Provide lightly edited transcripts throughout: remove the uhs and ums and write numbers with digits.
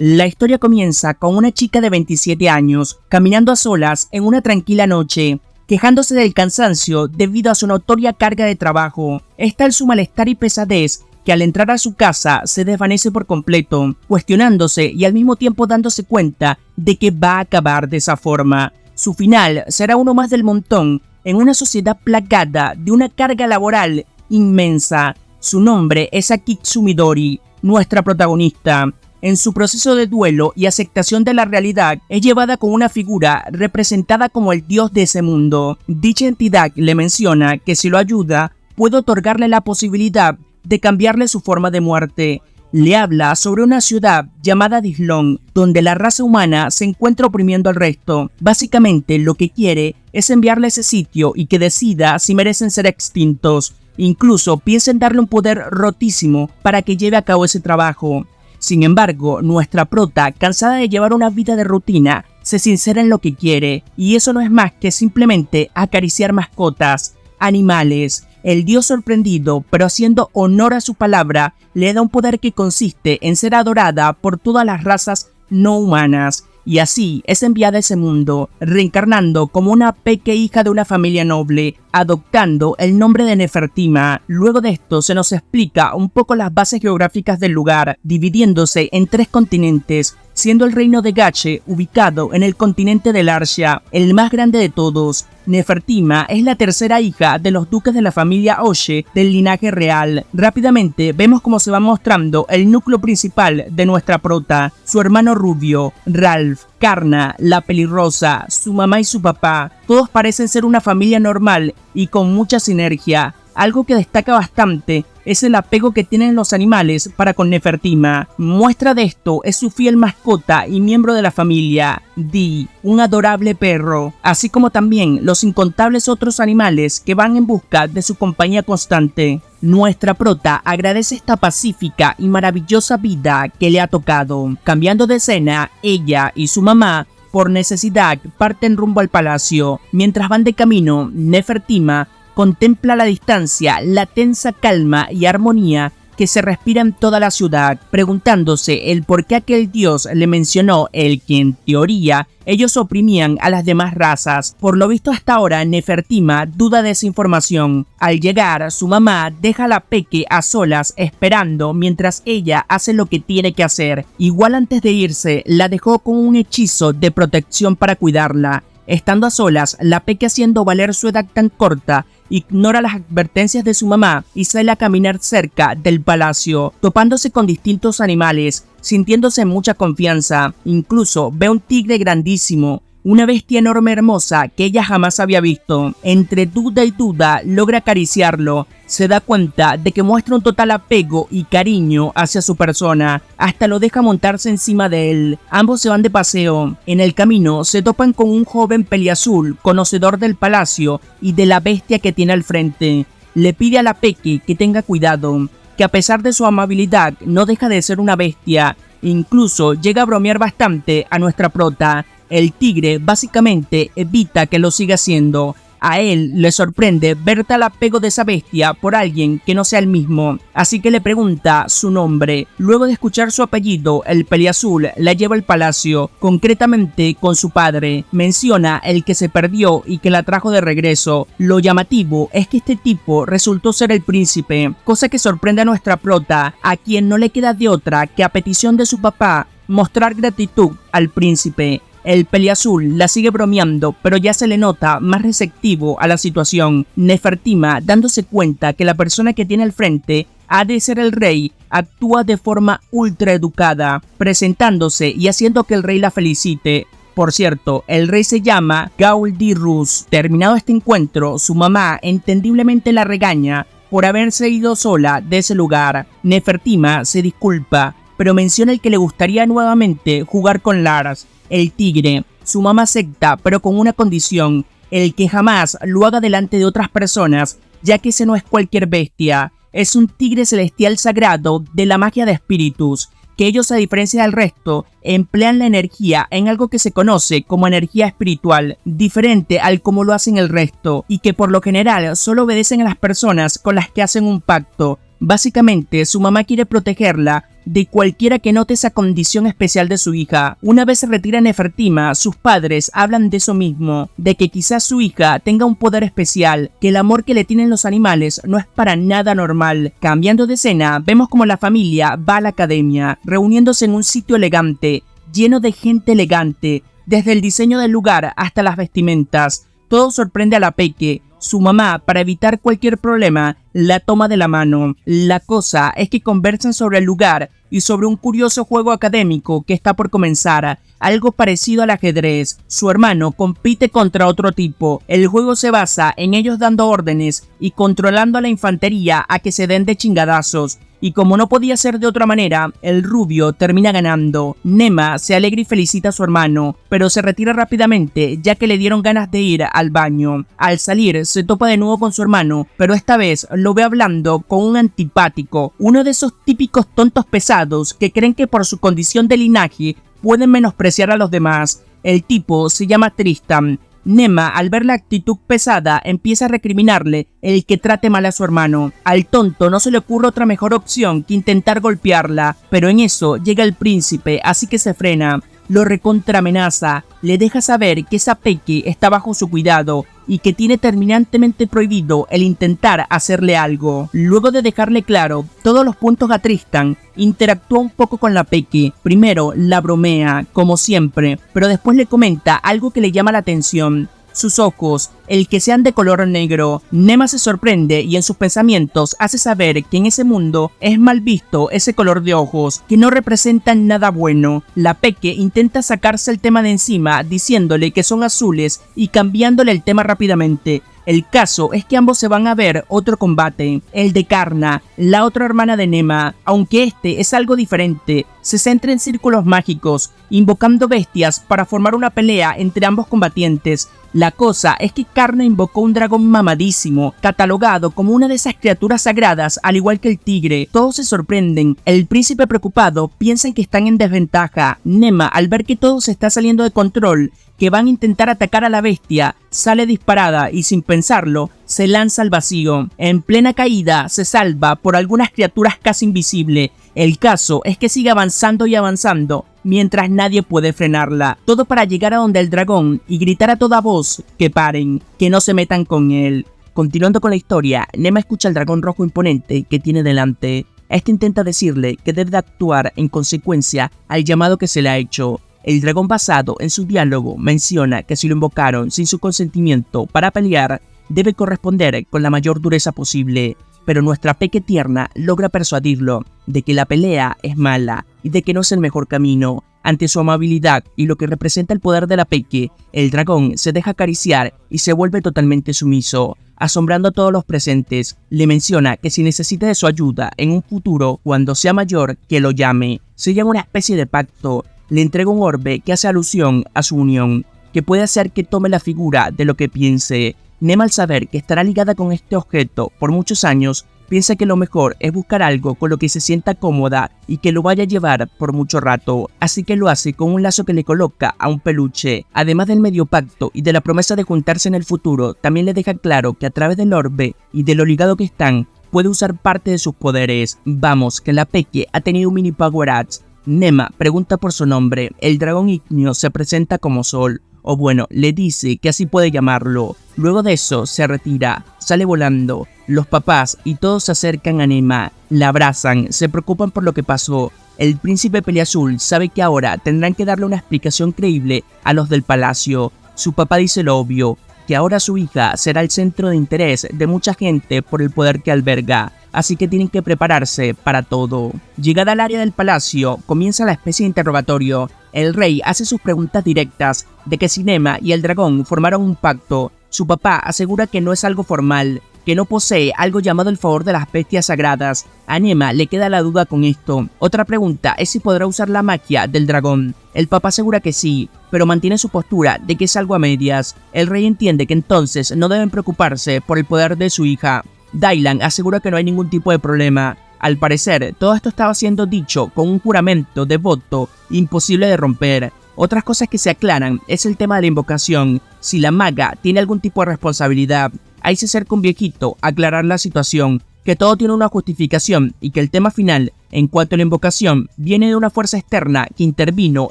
La historia comienza con una chica de 27 años caminando a solas en una tranquila noche, quejándose del cansancio debido a su notoria carga de trabajo. Es tal su malestar y pesadez que al entrar a su casa se desvanece por completo, cuestionándose y al mismo tiempo dándose cuenta de que va a acabar de esa forma. Su final será uno más del montón en una sociedad plagada de una carga laboral inmensa. Su nombre es Akitsu Midori, nuestra protagonista. En su proceso de duelo y aceptación de la realidad, es llevada con una figura representada como el dios de ese mundo. Dicha entidad le menciona que si lo ayuda, puede otorgarle la posibilidad de cambiarle su forma de muerte. Le habla sobre una ciudad llamada Dislon, donde la raza humana se encuentra oprimiendo al resto. Básicamente lo que quiere es enviarle a ese sitio y que decida si merecen ser extintos. Incluso piensa en darle un poder rotísimo para que lleve a cabo ese trabajo. Sin embargo, nuestra prota, cansada de llevar una vida de rutina, se sincera en lo que quiere, y eso no es más que simplemente acariciar mascotas, animales. El dios, sorprendido, pero haciendo honor a su palabra, le da un poder que consiste en ser adorada por todas las razas no humanas, y así es enviada a ese mundo, reencarnando como una pequeña hija de una familia noble, adoptando el nombre de Nefertima. Luego de esto se nos explica un poco las bases geográficas del lugar, dividiéndose en 3 continentes, siendo el reino de Gache ubicado en el continente de Larcia, el más grande de todos. Nefertima es la tercera hija de los duques de la familia Oshe del linaje real. Rápidamente vemos cómo se va mostrando el núcleo principal de nuestra prota, su hermano rubio, Ralph, Karna, la pelirrosa, su mamá y su papá. Todos parecen ser una familia normal y con mucha sinergia. Algo que destaca bastante es el apego que tienen los animales para con Nefertima. Muestra de esto es su fiel mascota y miembro de la familia, Dee, un adorable perro, así como también los incontables otros animales que van en busca de su compañía constante. Nuestra prota agradece esta pacífica y maravillosa vida que le ha tocado. Cambiando de escena, ella y su mamá, por necesidad, parten rumbo al palacio. Mientras van de camino, Nefertima contempla a la distancia la tensa calma y armonía que se respira en toda la ciudad, preguntándose el por qué aquel dios le mencionó el que en teoría ellos oprimían a las demás razas. Por lo visto hasta ahora Nefertima duda de esa información. Al llegar, su mamá deja a la peque a solas esperando mientras ella hace lo que tiene que hacer. Igual antes de irse, la dejó con un hechizo de protección para cuidarla. Estando a solas, la peque, haciendo valer su edad tan corta, ignora las advertencias de su mamá y sale a caminar cerca del palacio, topándose con distintos animales, sintiéndose en mucha confianza. Incluso ve un tigre grandísimo, una bestia enorme hermosa que ella jamás había visto. Entre duda y duda logra acariciarlo. Se da cuenta de que muestra un total apego y cariño hacia su persona, hasta lo deja montarse encima de él. Ambos se van de paseo. En el camino se topan con un joven peliazul, conocedor del palacio y de la bestia que tiene al frente. Le pide a la peque que tenga cuidado, que a pesar de su amabilidad no deja de ser una bestia. Incluso llega a bromear bastante a nuestra prota. El tigre básicamente evita que lo siga haciendo. A él le sorprende ver tal apego de esa bestia por alguien que no sea el mismo, así que le pregunta su nombre. Luego de escuchar su apellido, el peliazul la lleva al palacio, concretamente con su padre. Menciona el que se perdió y que la trajo de regreso. Lo llamativo es que este tipo resultó ser el príncipe, cosa que sorprende a nuestra prota, a quien no le queda de otra que a petición de su papá mostrar gratitud al príncipe. El peliazul la sigue bromeando, pero ya se le nota más receptivo a la situación. Nefertima, dándose cuenta que la persona que tiene al frente ha de ser el rey, actúa de forma ultra educada, presentándose y haciendo que el rey la felicite. Por cierto, el rey se llama Gaul Di Rus. Terminado este encuentro, su mamá entendiblemente la regaña por haberse ido sola de ese lugar. Nefertima se disculpa, pero menciona el que le gustaría nuevamente jugar con Lars, el tigre. Su mamá acepta, pero con una condición: el que jamás lo haga delante de otras personas, ya que ese no es cualquier bestia, es un tigre celestial sagrado de la magia de espíritus, que ellos, a diferencia del resto, emplean la energía en algo que se conoce como energía espiritual, diferente al como lo hacen el resto, y que por lo general solo obedecen a las personas con las que hacen un pacto. Básicamente, su mamá quiere protegerla de cualquiera que note esa condición especial de su hija. Una vez se retira Nefertima, sus padres hablan de eso mismo, de que quizás su hija tenga un poder especial, que el amor que le tienen los animales no es para nada normal. Cambiando de escena, vemos como la familia va a la academia, reuniéndose en un sitio elegante, lleno de gente elegante, desde el diseño del lugar hasta las vestimentas. Todo sorprende a la peque. Su mamá, para evitar cualquier problema, la toma de la mano. La cosa es que conversan sobre el lugar y sobre un curioso juego académico que está por comenzar, algo parecido al ajedrez. Su hermano compite contra otro tipo. El juego se basa en ellos dando órdenes y controlando a la infantería a que se den de chingadazos. Y como no podía ser de otra manera, el rubio termina ganando. Nema se alegra y felicita a su hermano, pero se retira rápidamente ya que le dieron ganas de ir al baño. Al salir, se topa de nuevo con su hermano, pero esta vez lo ve hablando con un antipático, uno de esos típicos tontos pesados que creen que por su condición de linaje pueden menospreciar a los demás. El tipo se llama Tristan. Nema, al ver la actitud pesada, empieza a recriminarle el que trate mal a su hermano. Al tonto no se le ocurre otra mejor opción que intentar golpearla, pero en eso llega el príncipe, así que se frena. Lo recontramenaza, le deja saber que esa peque está bajo su cuidado y que tiene terminantemente prohibido el intentar hacerle algo. Luego de dejarle claro todos los puntos a Tristan, interactúa un poco con la peque. Primero la bromea, como siempre, pero después le comenta algo que le llama la atención. Sus ojos, el que sean de color negro. Nema se sorprende y en sus pensamientos hace saber que en ese mundo es mal visto ese color de ojos, que no representan nada bueno. La peque intenta sacarse el tema de encima diciéndole que son azules y cambiándole el tema rápidamente. El caso es que ambos se van a ver otro combate, el de Karna, la otra hermana de Nema, aunque este es algo diferente. Se centra en círculos mágicos, invocando bestias para formar una pelea entre ambos combatientes. La cosa es que Karna invocó un dragón mamadísimo, catalogado como una de esas criaturas sagradas, al igual que el tigre. Todos se sorprenden. El príncipe preocupado piensa que están en desventaja. Nema, al ver que todo se está saliendo de control, que van a intentar atacar a la bestia, sale disparada y sin pensarlo, se lanza al vacío. En plena caída, se salva por algunas criaturas casi invisibles. El caso es que sigue avanzando y avanzando, mientras nadie puede frenarla. Todo para llegar a donde el dragón y gritar a toda voz que paren, que no se metan con él. Continuando con la historia, Nema escucha al dragón rojo imponente que tiene delante. Este intenta decirle que debe de actuar en consecuencia al llamado que se le ha hecho. El dragón, basado en su diálogo, menciona que si lo invocaron sin su consentimiento para pelear, debe corresponder con la mayor dureza posible. Pero nuestra peque tierna logra persuadirlo de que la pelea es mala y de que no es el mejor camino. Ante su amabilidad y lo que representa el poder de la peque, el dragón se deja acariciar y se vuelve totalmente sumiso, asombrando a todos los presentes. Le menciona que si necesita de su ayuda en un futuro, cuando sea mayor, que lo llame. Sellan una especie de pacto. Le entrega un orbe que hace alusión a su unión, que puede hacer que tome la figura de lo que piense. Nema, al saber que estará ligada con este objeto por muchos años, piensa que lo mejor es buscar algo con lo que se sienta cómoda y que lo vaya a llevar por mucho rato, así que lo hace con un lazo que le coloca a un peluche. Además del medio pacto y de la promesa de juntarse en el futuro, también le deja claro que a través del orbe y de lo ligado que están, puede usar parte de sus poderes. Vamos, que la peque ha tenido un mini power-ups. Nema pregunta por su nombre. El dragón ígneo se presenta como Sol, o bueno, le dice que así puede llamarlo. Luego de eso se retira, sale volando. Los papás y todos se acercan a Nema, la abrazan, se preocupan por lo que pasó. El príncipe Peleazul sabe que ahora tendrán que darle una explicación creíble a los del palacio. Su papá dice lo obvio, que ahora su hija será el centro de interés de mucha gente por el poder que alberga. Así que tienen que prepararse para todo. Llegada al área del palacio, comienza la especie de interrogatorio. El rey hace sus preguntas directas de que si Nema y el dragón formaron un pacto. Su papá asegura que no es algo formal, que no posee algo llamado el favor de las bestias sagradas. A Nema le queda la duda con esto. Otra pregunta es si podrá usar la magia del dragón. El papá asegura que sí, pero mantiene su postura de que es algo a medias. El rey entiende que entonces no deben preocuparse por el poder de su hija. Dylan asegura que no hay ningún tipo de problema. Al parecer, todo esto estaba siendo dicho con un juramento de voto imposible de romper. Otras cosas que se aclaran es el tema de la invocación. Si la maga tiene algún tipo de responsabilidad, ahí se acerca un viejito a aclarar la situación, que todo tiene una justificación y que el tema final, en cuanto a la invocación, viene de una fuerza externa que intervino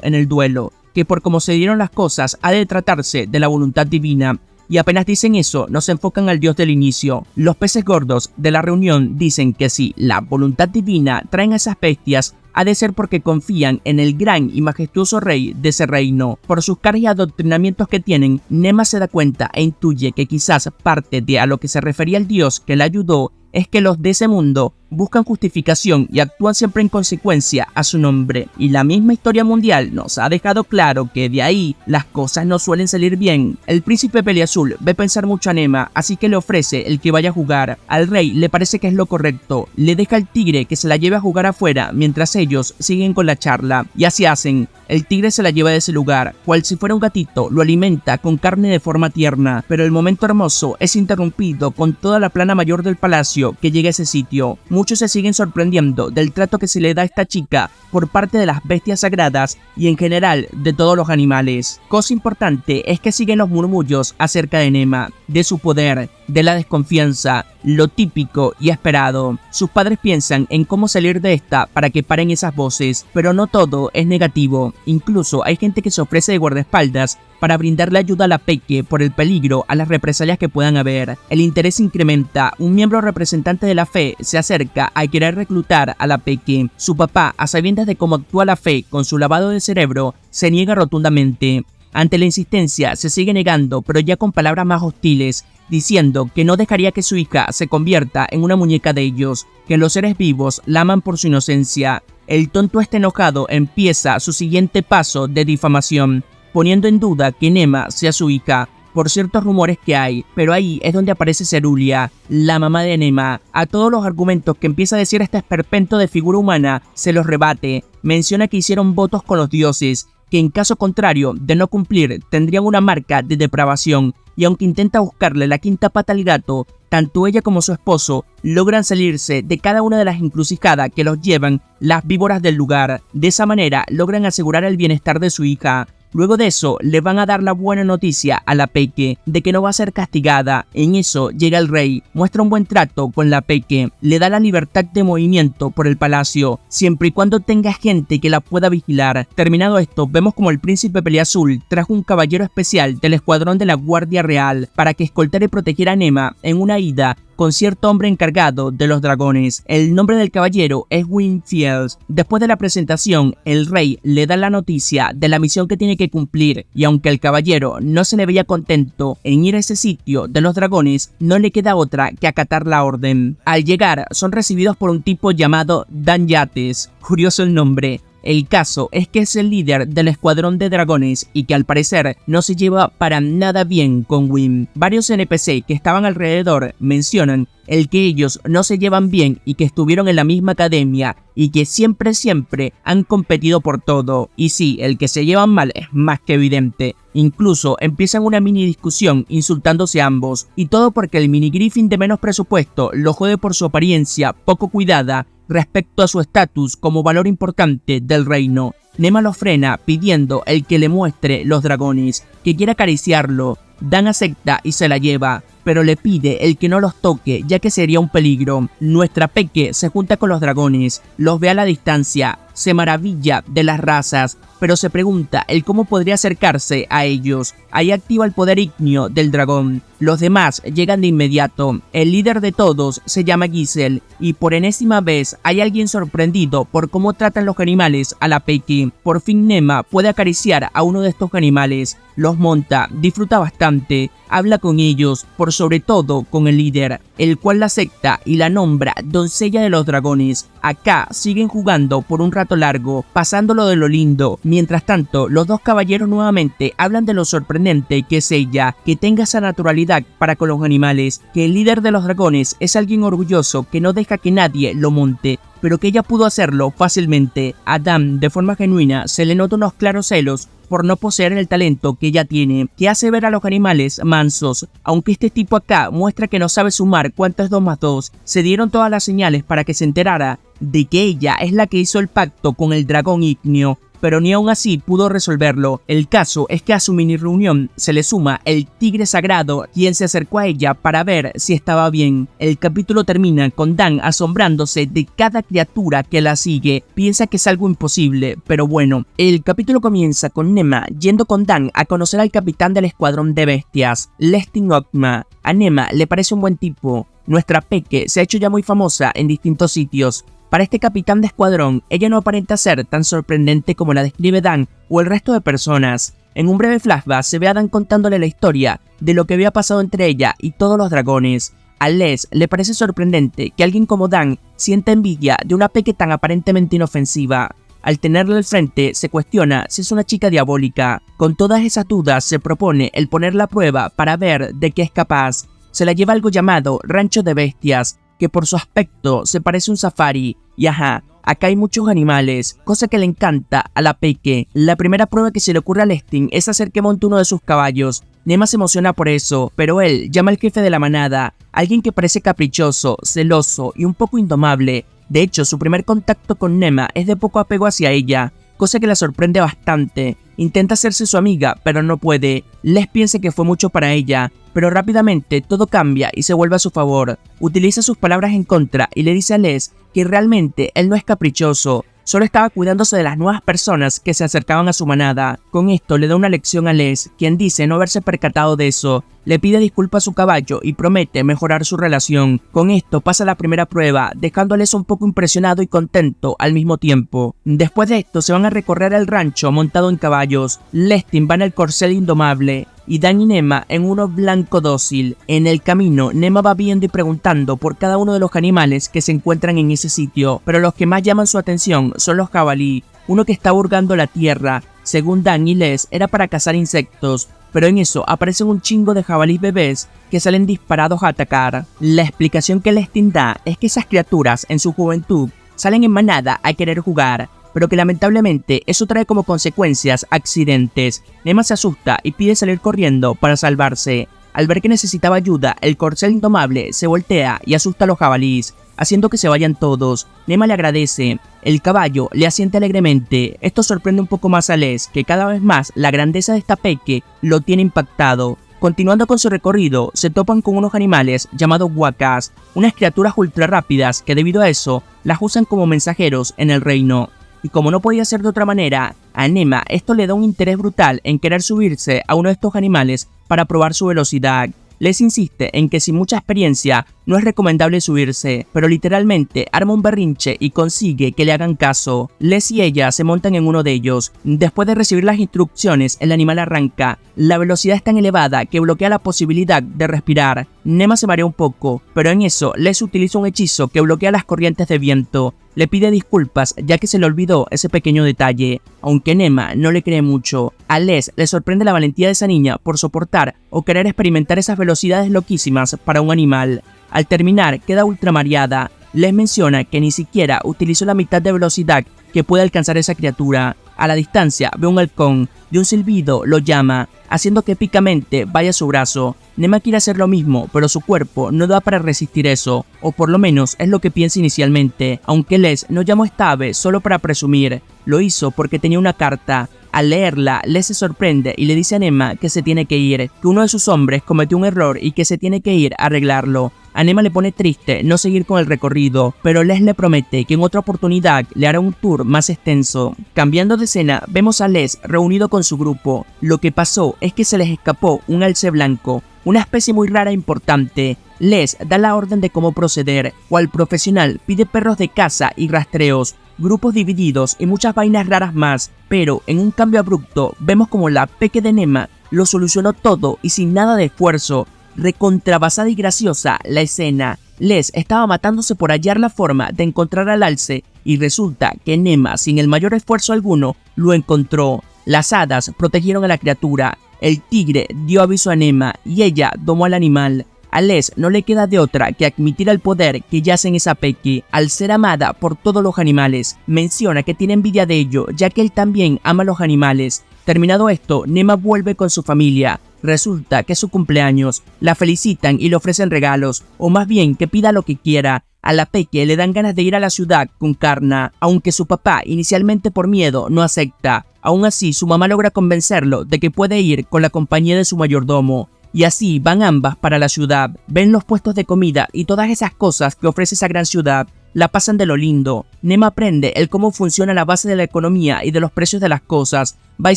en el duelo, que por cómo se dieron las cosas ha de tratarse de la voluntad divina. Y apenas dicen eso, nos enfocan al dios del inicio. Los peces gordos de la reunión dicen que si la voluntad divina traen a esas bestias, ha de ser porque confían en el gran y majestuoso rey de ese reino. Por sus caras y adoctrinamientos que tienen, Nema se da cuenta e intuye que quizás parte de a lo que se refería el dios que la ayudó es que los de ese mundo buscan justificación y actúan siempre en consecuencia a su nombre. Y la misma historia mundial nos ha dejado claro que de ahí las cosas no suelen salir bien. El príncipe Peliazul ve pensar mucho a Nema, así que le ofrece el que vaya a jugar. Al rey le parece que es lo correcto, le deja al tigre que se la lleve a jugar afuera mientras ellos siguen con la charla. Y así hacen. El tigre se la lleva de ese lugar, cual si fuera un gatito, lo alimenta con carne de forma tierna, pero el momento hermoso es interrumpido con toda la plana mayor del palacio que llega a ese sitio. Muchos se siguen sorprendiendo del trato que se le da a esta chica por parte de las bestias sagradas y en general de todos los animales. Cosa importante es que siguen los murmullos acerca de Nema, de su poder, de la desconfianza, lo típico y esperado. Sus padres piensan en cómo salir de esta para que paren esas voces, pero no todo es negativo. Incluso hay gente que se ofrece de guardaespaldas para brindarle ayuda a la Peque por el peligro a las represalias que puedan haber. El interés incrementa, un miembro representante de la fe se acerca a querer reclutar a la Peque. Su papá, a sabiendas de cómo actúa la fe con su lavado de cerebro, se niega rotundamente. Ante la insistencia se sigue negando, pero ya con palabras más hostiles, diciendo que no dejaría que su hija se convierta en una muñeca de ellos, que los seres vivos la aman por su inocencia. El tonto este enojado empieza su siguiente paso de difamación, poniendo en duda que Nema sea su hija, por ciertos rumores que hay, pero ahí es donde aparece Cerulia, la mamá de Nema. A todos los argumentos que empieza a decir este esperpento de figura humana, se los rebate. Menciona que hicieron votos con los dioses, que en caso contrario de no cumplir tendrían una marca de depravación, y aunque intenta buscarle la quinta pata al gato, tanto ella como su esposo logran salirse de cada una de las encrucijadas que los llevan las víboras del lugar. De esa manera logran asegurar el bienestar de su hija. Luego de eso, le van a dar la buena noticia a la Peque de que no va a ser castigada. En eso llega el rey, muestra un buen trato con la Peque, le da la libertad de movimiento por el palacio, siempre y cuando tenga gente que la pueda vigilar. Terminado esto, vemos como el príncipe Peliazul trajo un caballero especial del escuadrón de la Guardia Real para que escoltara y protegiera a Nema en una ida con cierto hombre encargado de los dragones. El nombre del caballero es Winfield. Después de la presentación, el rey le da la noticia de la misión que tiene que cumplir, y aunque el caballero no se le veía contento en ir a ese sitio de los dragones, no le queda otra que acatar la orden. Al llegar, son recibidos por un tipo llamado Dan Yates. Curioso el nombre. El caso es que es el líder del escuadrón de dragones y que al parecer no se lleva para nada bien con Wim. Varios NPC que estaban alrededor mencionan el que ellos no se llevan bien y que estuvieron en la misma academia y que siempre han competido por todo. Y sí, el que se llevan mal es más que evidente. Incluso empiezan una mini discusión insultándose ambos, y todo porque el mini Griffin de menos presupuesto lo jode por su apariencia poco cuidada respecto a su estatus como valor importante del reino. Nema lo frena pidiendo el que le muestre los dragones, que quiere acariciarlo. Dan acepta y se la lleva, pero le pide el que no los toque ya que sería un peligro. Nuestra Peque se junta con los dragones, los ve a la distancia, se maravilla de las razas, pero se pregunta el cómo podría acercarse a ellos. Ahí activa el poder ígneo del dragón. Los demás llegan de inmediato. El líder de todos se llama Giselle, y por enésima vez hay alguien sorprendido por cómo tratan los animales a la Peque. Por fin Nema puede acariciar a uno de estos animales, los monta, disfruta bastante, habla con ellos, por sobre todo con el líder, el cual la acepta y la nombra doncella de los dragones. Acá siguen jugando por un rato largo, pasándolo de lo lindo. Mientras tanto, los dos caballeros nuevamente hablan de lo sorprendente que es ella, que tenga esa naturalidad para con los animales, que el líder de los dragones es alguien orgulloso que no deja que nadie lo monte, pero que ella pudo hacerlo fácilmente. A Dan, de forma genuina, se le nota unos claros celos por no poseer el talento que ella tiene, que hace ver a los animales mansos. Aunque este tipo acá muestra que no sabe sumar cuánto es 2 más 2, se dieron todas las señales para que se enterara de que ella es la que hizo el pacto con el dragón ígneo. pero ni aún así pudo resolverlo. El caso es que a su mini reunión se le suma el tigre sagrado, quien se acercó a ella para ver si estaba bien. El capítulo termina con Dan asombrándose de cada criatura que la sigue. Piensa que es algo imposible, pero bueno. El capítulo comienza con Nema yendo con Dan a conocer al capitán del escuadrón de bestias, Lestin Ockma. A Nema le parece un buen tipo. Nuestra Peque se ha hecho ya muy famosa en distintos sitios. Para este capitán de escuadrón, ella no aparenta ser tan sorprendente como la describe Dan o el resto de personas. En un breve flashback se ve a Dan contándole la historia de lo que había pasado entre ella y todos los dragones. A Les le parece sorprendente que alguien como Dan sienta envidia de una Peque tan aparentemente inofensiva. Al tenerla al frente, se cuestiona si es una chica diabólica. Con todas esas dudas, se propone el ponerla a prueba para ver de qué es capaz. Se la lleva a algo llamado Rancho de Bestias, que por su aspecto se parece a un safari. Y ajá, acá hay muchos animales, cosa que le encanta a la Peque. La primera prueba que se le ocurre a Lestin es hacer que monte uno de sus caballos. Nema se emociona por eso, pero él llama al jefe de la manada, alguien que parece caprichoso, celoso y un poco indomable. De hecho, su primer contacto con Nema es de poco apego hacia ella, cosa que la sorprende bastante. Intenta hacerse su amiga, pero no puede. Les piensa que fue mucho para ella, pero rápidamente todo cambia y se vuelve a su favor. Utiliza sus palabras en contra y le dice a Les que realmente él no es caprichoso, solo estaba cuidándose de las nuevas personas que se acercaban a su manada. Con esto le da una lección a Les, quien dice no haberse percatado de eso. Le pide disculpas a su caballo y promete mejorar su relación. Con esto pasa la primera prueba, dejando a Les un poco impresionado y contento al mismo tiempo. Después de esto se van a recorrer el rancho montado en caballos. Lestin va en el corcel indomable y Dan y Nema en uno blanco dócil. En el camino, Nema va viendo y preguntando por cada uno de los animales que se encuentran en ese sitio, pero los que más llaman su atención son los jabalí, uno que está hurgando la tierra. Según Dan y Les, era para cazar insectos, pero en eso aparecen un chingo de jabalíes bebés que salen disparados a atacar. La explicación que Lestin da es que esas criaturas en su juventud salen en manada a querer jugar, pero que lamentablemente eso trae como consecuencias accidentes. Nema se asusta y pide salir corriendo para salvarse. Al ver que necesitaba ayuda, el corcel indomable se voltea y asusta a los jabalíes, haciendo que se vayan todos. Nema le agradece. El caballo le asiente alegremente. Esto sorprende un poco más a Les, que cada vez más la grandeza de esta Peque lo tiene impactado. Continuando con su recorrido, se topan con unos animales llamados huacas, unas criaturas ultra rápidas que debido a eso las usan como mensajeros en el reino. Y como no podía ser de otra manera, a Nema esto le da un interés brutal en querer subirse a uno de estos animales para probar su velocidad. Les insiste en que sin mucha experiencia no es recomendable subirse, pero literalmente arma un berrinche y consigue que le hagan caso. Les y ella se montan en uno de ellos. Después de recibir las instrucciones, el animal arranca. La velocidad es tan elevada que bloquea la posibilidad de respirar. Nema se marea un poco, pero en eso Les utiliza un hechizo que bloquea las corrientes de viento. Le pide disculpas ya que se le olvidó ese pequeño detalle, aunque Nema no le cree mucho. A Les le sorprende la valentía de esa niña por soportar o querer experimentar esas velocidades loquísimas para un animal. Al terminar queda ultramareada. Les menciona que ni siquiera utilizó la mitad de velocidad que puede alcanzar esa criatura. A la distancia ve un halcón, de un silbido lo llama, haciendo que épicamente vaya a su brazo. Nema quiere hacer lo mismo, pero su cuerpo no da para resistir eso, o por lo menos es lo que piensa inicialmente, aunque Les no llamó esta ave solo para presumir, lo hizo porque tenía una carta. Al leerla, Les se sorprende y le dice a Nema que se tiene que ir, que uno de sus hombres cometió un error y que se tiene que ir a arreglarlo. A Nema le pone triste no seguir con el recorrido, pero Les le promete que en otra oportunidad le hará un tour más extenso. Cambiando de escena, vemos a Les reunido con su grupo. Lo que pasó es que se les escapó un alce blanco, una especie muy rara e importante. Les da la orden de cómo proceder, cual profesional pide perros de caza y rastreos, grupos divididos y muchas vainas raras más, pero en un cambio abrupto vemos como la Peque de Nema lo solucionó todo y sin nada de esfuerzo. Recontrabasada y graciosa la escena. Les estaba matándose por hallar la forma de encontrar al alce y resulta que Nema, sin el mayor esfuerzo alguno, lo encontró. Las hadas protegieron a la criatura, el tigre dio aviso a Nema y ella domó al animal. A Les no le queda de otra que admitir el poder que yace en esa Peque. Al ser amada por todos los animales, menciona que tiene envidia de ello ya que él también ama a los animales. Terminado esto, Nema vuelve con su familia. Resulta que es su cumpleaños, la felicitan y le ofrecen regalos, o más bien que pida lo que quiera. A la peque le dan ganas de ir a la ciudad con Karna, aunque su papá inicialmente por miedo no acepta. Aún así, su mamá logra convencerlo de que puede ir con la compañía de su mayordomo. Y así van ambas para la ciudad, ven los puestos de comida y todas esas cosas que ofrece esa gran ciudad. La pasan de lo lindo. Nema aprende el cómo funciona la base de la economía y de los precios de las cosas. Va y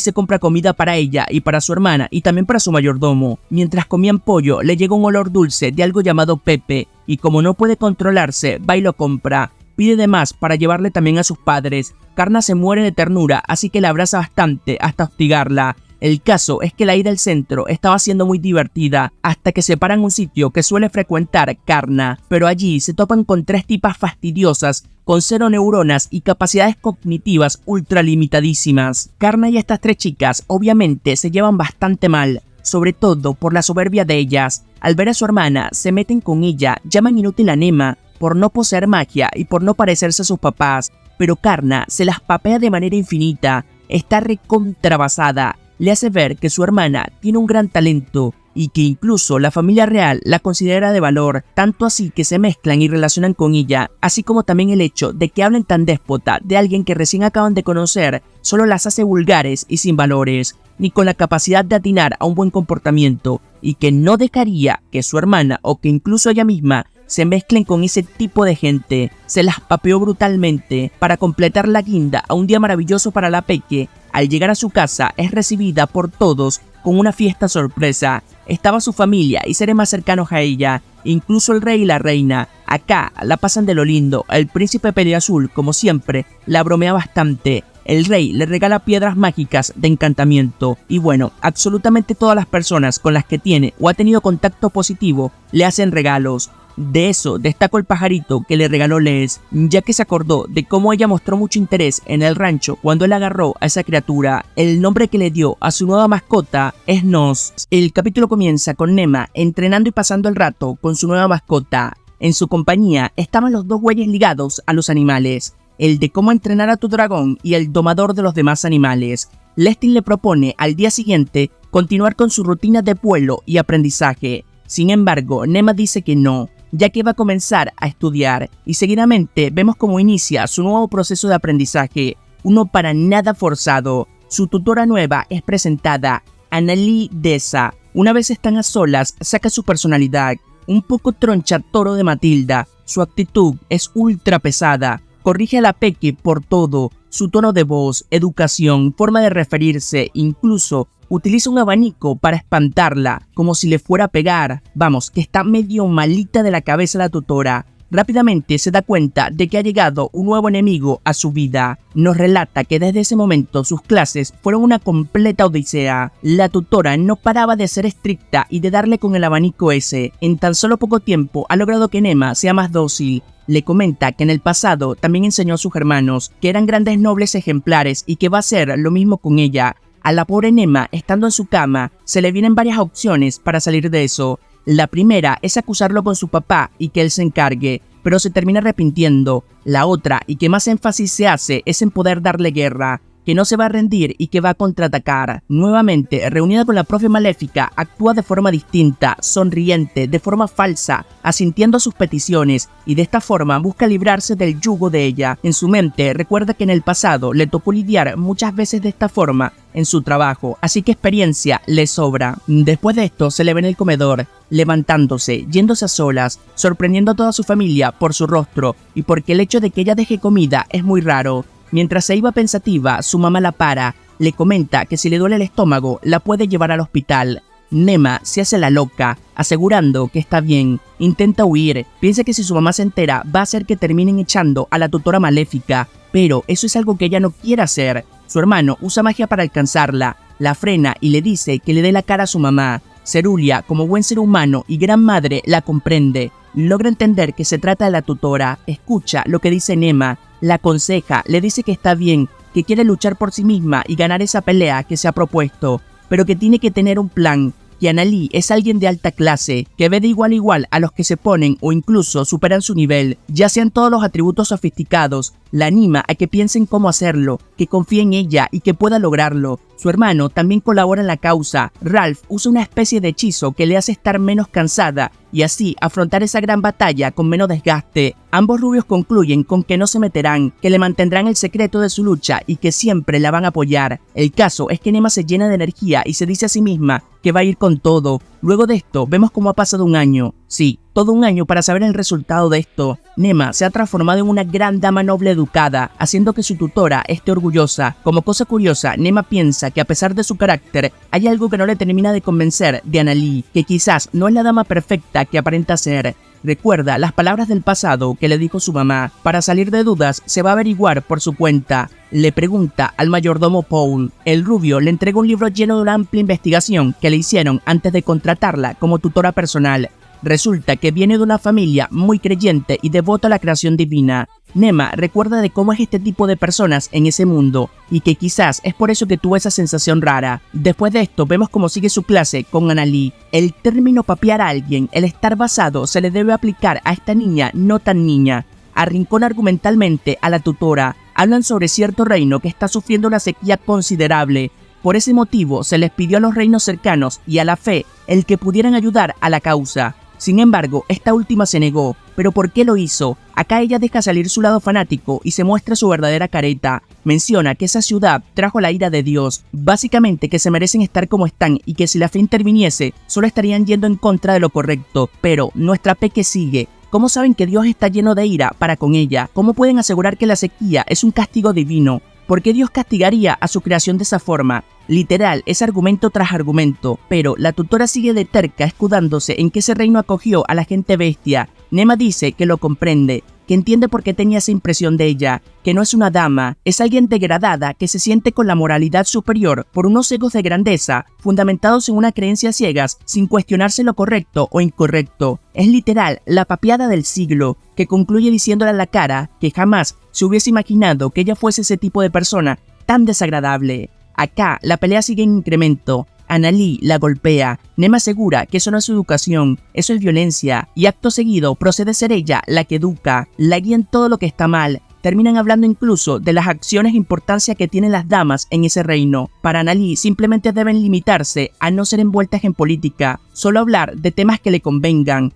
se compra comida para ella y para su hermana y también para su mayordomo. Mientras comían pollo, le llega un olor dulce de algo llamado Pepe y como no puede controlarse, va y lo compra. Pide de más para llevarle también a sus padres. Karna se muere de ternura, así que la abraza bastante hasta hostigarla. El caso es que la ida al centro estaba siendo muy divertida hasta que se paran en un sitio que suele frecuentar Karna, pero allí se topan con 3 tipas fastidiosas con 0 neuronas y capacidades cognitivas ultralimitadísimas. Karna y estas 3 chicas obviamente se llevan bastante mal, sobre todo por la soberbia de ellas. Al ver a su hermana, se meten con ella, llaman inútil a Nema por no poseer magia y por no parecerse a sus papás, pero Karna se las papea de manera infinita, está recontrabasada. Le hace ver que su hermana tiene un gran talento y que incluso la familia real la considera de valor, tanto así que se mezclan y relacionan con ella, así como también el hecho de que hablen tan déspota de alguien que recién acaban de conocer, solo las hace vulgares y sin valores, ni con la capacidad de atinar a un buen comportamiento, y que no dejaría que su hermana o que incluso ella misma se mezclen con ese tipo de gente. Se las papeó brutalmente para completar la guinda a un día maravilloso para la peque. Al llegar a su casa es recibida por todos con una fiesta sorpresa. Estaba su familia y seres más cercanos a ella, incluso el rey y la reina. Acá la pasan de lo lindo. El príncipe Peleazul, como siempre, la bromea bastante. El rey le regala piedras mágicas de encantamiento y bueno, absolutamente todas las personas con las que tiene o ha tenido contacto positivo le hacen regalos. De eso destaco el pajarito que le regaló Les, ya que se acordó de cómo ella mostró mucho interés en el rancho cuando él agarró a esa criatura. El nombre que le dio a su nueva mascota es Nos. El capítulo comienza con Nema entrenando y pasando el rato con su nueva mascota. En su compañía estaban los 2 güeyes ligados a los animales, el de cómo entrenar a tu dragón y el domador de los demás animales. Lestin le propone al día siguiente continuar con su rutina de vuelo y aprendizaje. Sin embargo, Nema dice que no, ya que va a comenzar a estudiar, y seguidamente vemos cómo inicia su nuevo proceso de aprendizaje, uno para nada forzado. Su tutora nueva es presentada, Annalie Deza. Una vez están a solas, saca su personalidad, un poco troncha toro de Matilda, su actitud es ultra pesada, corrige a la peque por todo, su tono de voz, educación, forma de referirse, incluso utiliza un abanico para espantarla, como si le fuera a pegar. Vamos, que está medio malita de la cabeza la tutora. Rápidamente se da cuenta de que ha llegado un nuevo enemigo a su vida. Nos relata que desde ese momento sus clases fueron una completa odisea. La tutora no paraba de ser estricta y de darle con el abanico ese. En tan solo poco tiempo ha logrado que Nema sea más dócil. Le comenta que en el pasado también enseñó a sus hermanos, que eran grandes nobles ejemplares y que va a hacer lo mismo con ella. A la pobre Nema, estando en su cama, se le vienen varias opciones para salir de eso. La primera es acusarlo con su papá y que él se encargue, pero se termina arrepintiendo. La otra, y que más énfasis se hace, es en poder darle guerra, que no se va a rendir y que va a contraatacar. Nuevamente, reunida con la profe maléfica, actúa de forma distinta, sonriente, de forma falsa, asintiendo a sus peticiones, y de esta forma busca librarse del yugo de ella. En su mente, recuerda que en el pasado le tocó lidiar muchas veces de esta forma en su trabajo, así que experiencia le sobra. Después de esto, se le ve en el comedor, levantándose, yéndose a solas, sorprendiendo a toda su familia por su rostro y porque el hecho de que ella deje comida es muy raro. Mientras se iba pensativa, su mamá la para, le comenta que si le duele el estómago, la puede llevar al hospital. Nema se hace la loca, asegurando que está bien, intenta huir, piensa que si su mamá se entera va a hacer que terminen echando a la tutora maléfica, pero eso es algo que ella no quiere hacer. Su hermano usa magia para alcanzarla, la frena y le dice que le dé la cara a su mamá. Cerulia, como buen ser humano y gran madre, la comprende, logra entender que se trata de la tutora, escucha lo que dice Nema, la aconseja, le dice que está bien, que quiere luchar por sí misma y ganar esa pelea que se ha propuesto, pero que tiene que tener un plan, que Annalie es alguien de alta clase, que ve de igual a igual a los que se ponen o incluso superan su nivel, ya sean todos los atributos sofisticados, la anima a que piensen cómo hacerlo, que confíe en ella y que pueda lograrlo. Su hermano también colabora en la causa, Ralph usa una especie de hechizo que le hace estar menos cansada y así afrontar esa gran batalla con menos desgaste. Ambos rubios concluyen con que no se meterán, que le mantendrán el secreto de su lucha y que siempre la van a apoyar. El caso es que Nema se llena de energía y se dice a sí misma que va a ir con todo. Luego de esto, vemos cómo ha pasado un año. Sí, todo un año para saber el resultado de esto. Nema se ha transformado en una gran dama noble educada, haciendo que su tutora esté orgullosa. Como cosa curiosa, Nema piensa que a pesar de su carácter, hay algo que no le termina de convencer de Annalie, que quizás no es la dama perfecta que aparenta ser. Recuerda las palabras del pasado que le dijo su mamá. Para salir de dudas, se va a averiguar por su cuenta. Le pregunta al mayordomo Paul. El rubio le entrega un libro lleno de una amplia investigación que le hicieron antes de contratarla como tutora personal. Resulta que viene de una familia muy creyente y devota a la creación divina. Nema recuerda de cómo es este tipo de personas en ese mundo y que quizás es por eso que tuvo esa sensación rara. Después de esto vemos cómo sigue su clase con Annalie. El término papear a alguien, el estar basado, se le debe aplicar a esta niña no tan niña. Arrincona argumentalmente a la tutora. Hablan sobre cierto reino que está sufriendo una sequía considerable. Por ese motivo se les pidió a los reinos cercanos y a la fe el que pudieran ayudar a la causa. Sin embargo, esta última se negó. ¿Pero por qué lo hizo? Acá ella deja salir su lado fanático y se muestra su verdadera careta. Menciona que esa ciudad trajo la ira de Dios. Básicamente que se merecen estar como están y que si la fe interviniese, solo estarían yendo en contra de lo correcto. Pero nuestra Peque sigue. ¿Cómo saben que Dios está lleno de ira para con ella? ¿Cómo pueden asegurar que la sequía es un castigo divino? ¿Por qué Dios castigaría a su creación de esa forma? Literal, es argumento tras argumento, pero la tutora sigue de terca escudándose en que ese reino acogió a la gente bestia. Nema dice que lo comprende, que entiende por qué tenía esa impresión de ella, que no es una dama, es alguien degradada que se siente con la moralidad superior por unos egos de grandeza, fundamentados en una creencia ciegas, sin cuestionarse lo correcto o incorrecto. Es literal la papeada del siglo, que concluye diciéndole a la cara que jamás se hubiese imaginado que ella fuese ese tipo de persona tan desagradable. Acá la pelea sigue en incremento. Annalie la golpea. Nema asegura que eso no es educación, eso es violencia, y acto seguido procede a ser ella la que educa, la guía en todo lo que está mal. Terminan hablando incluso de las acciones e importancia que tienen las damas en ese reino. Para Annalie simplemente deben limitarse a no ser envueltas en política, solo hablar de temas que le convengan.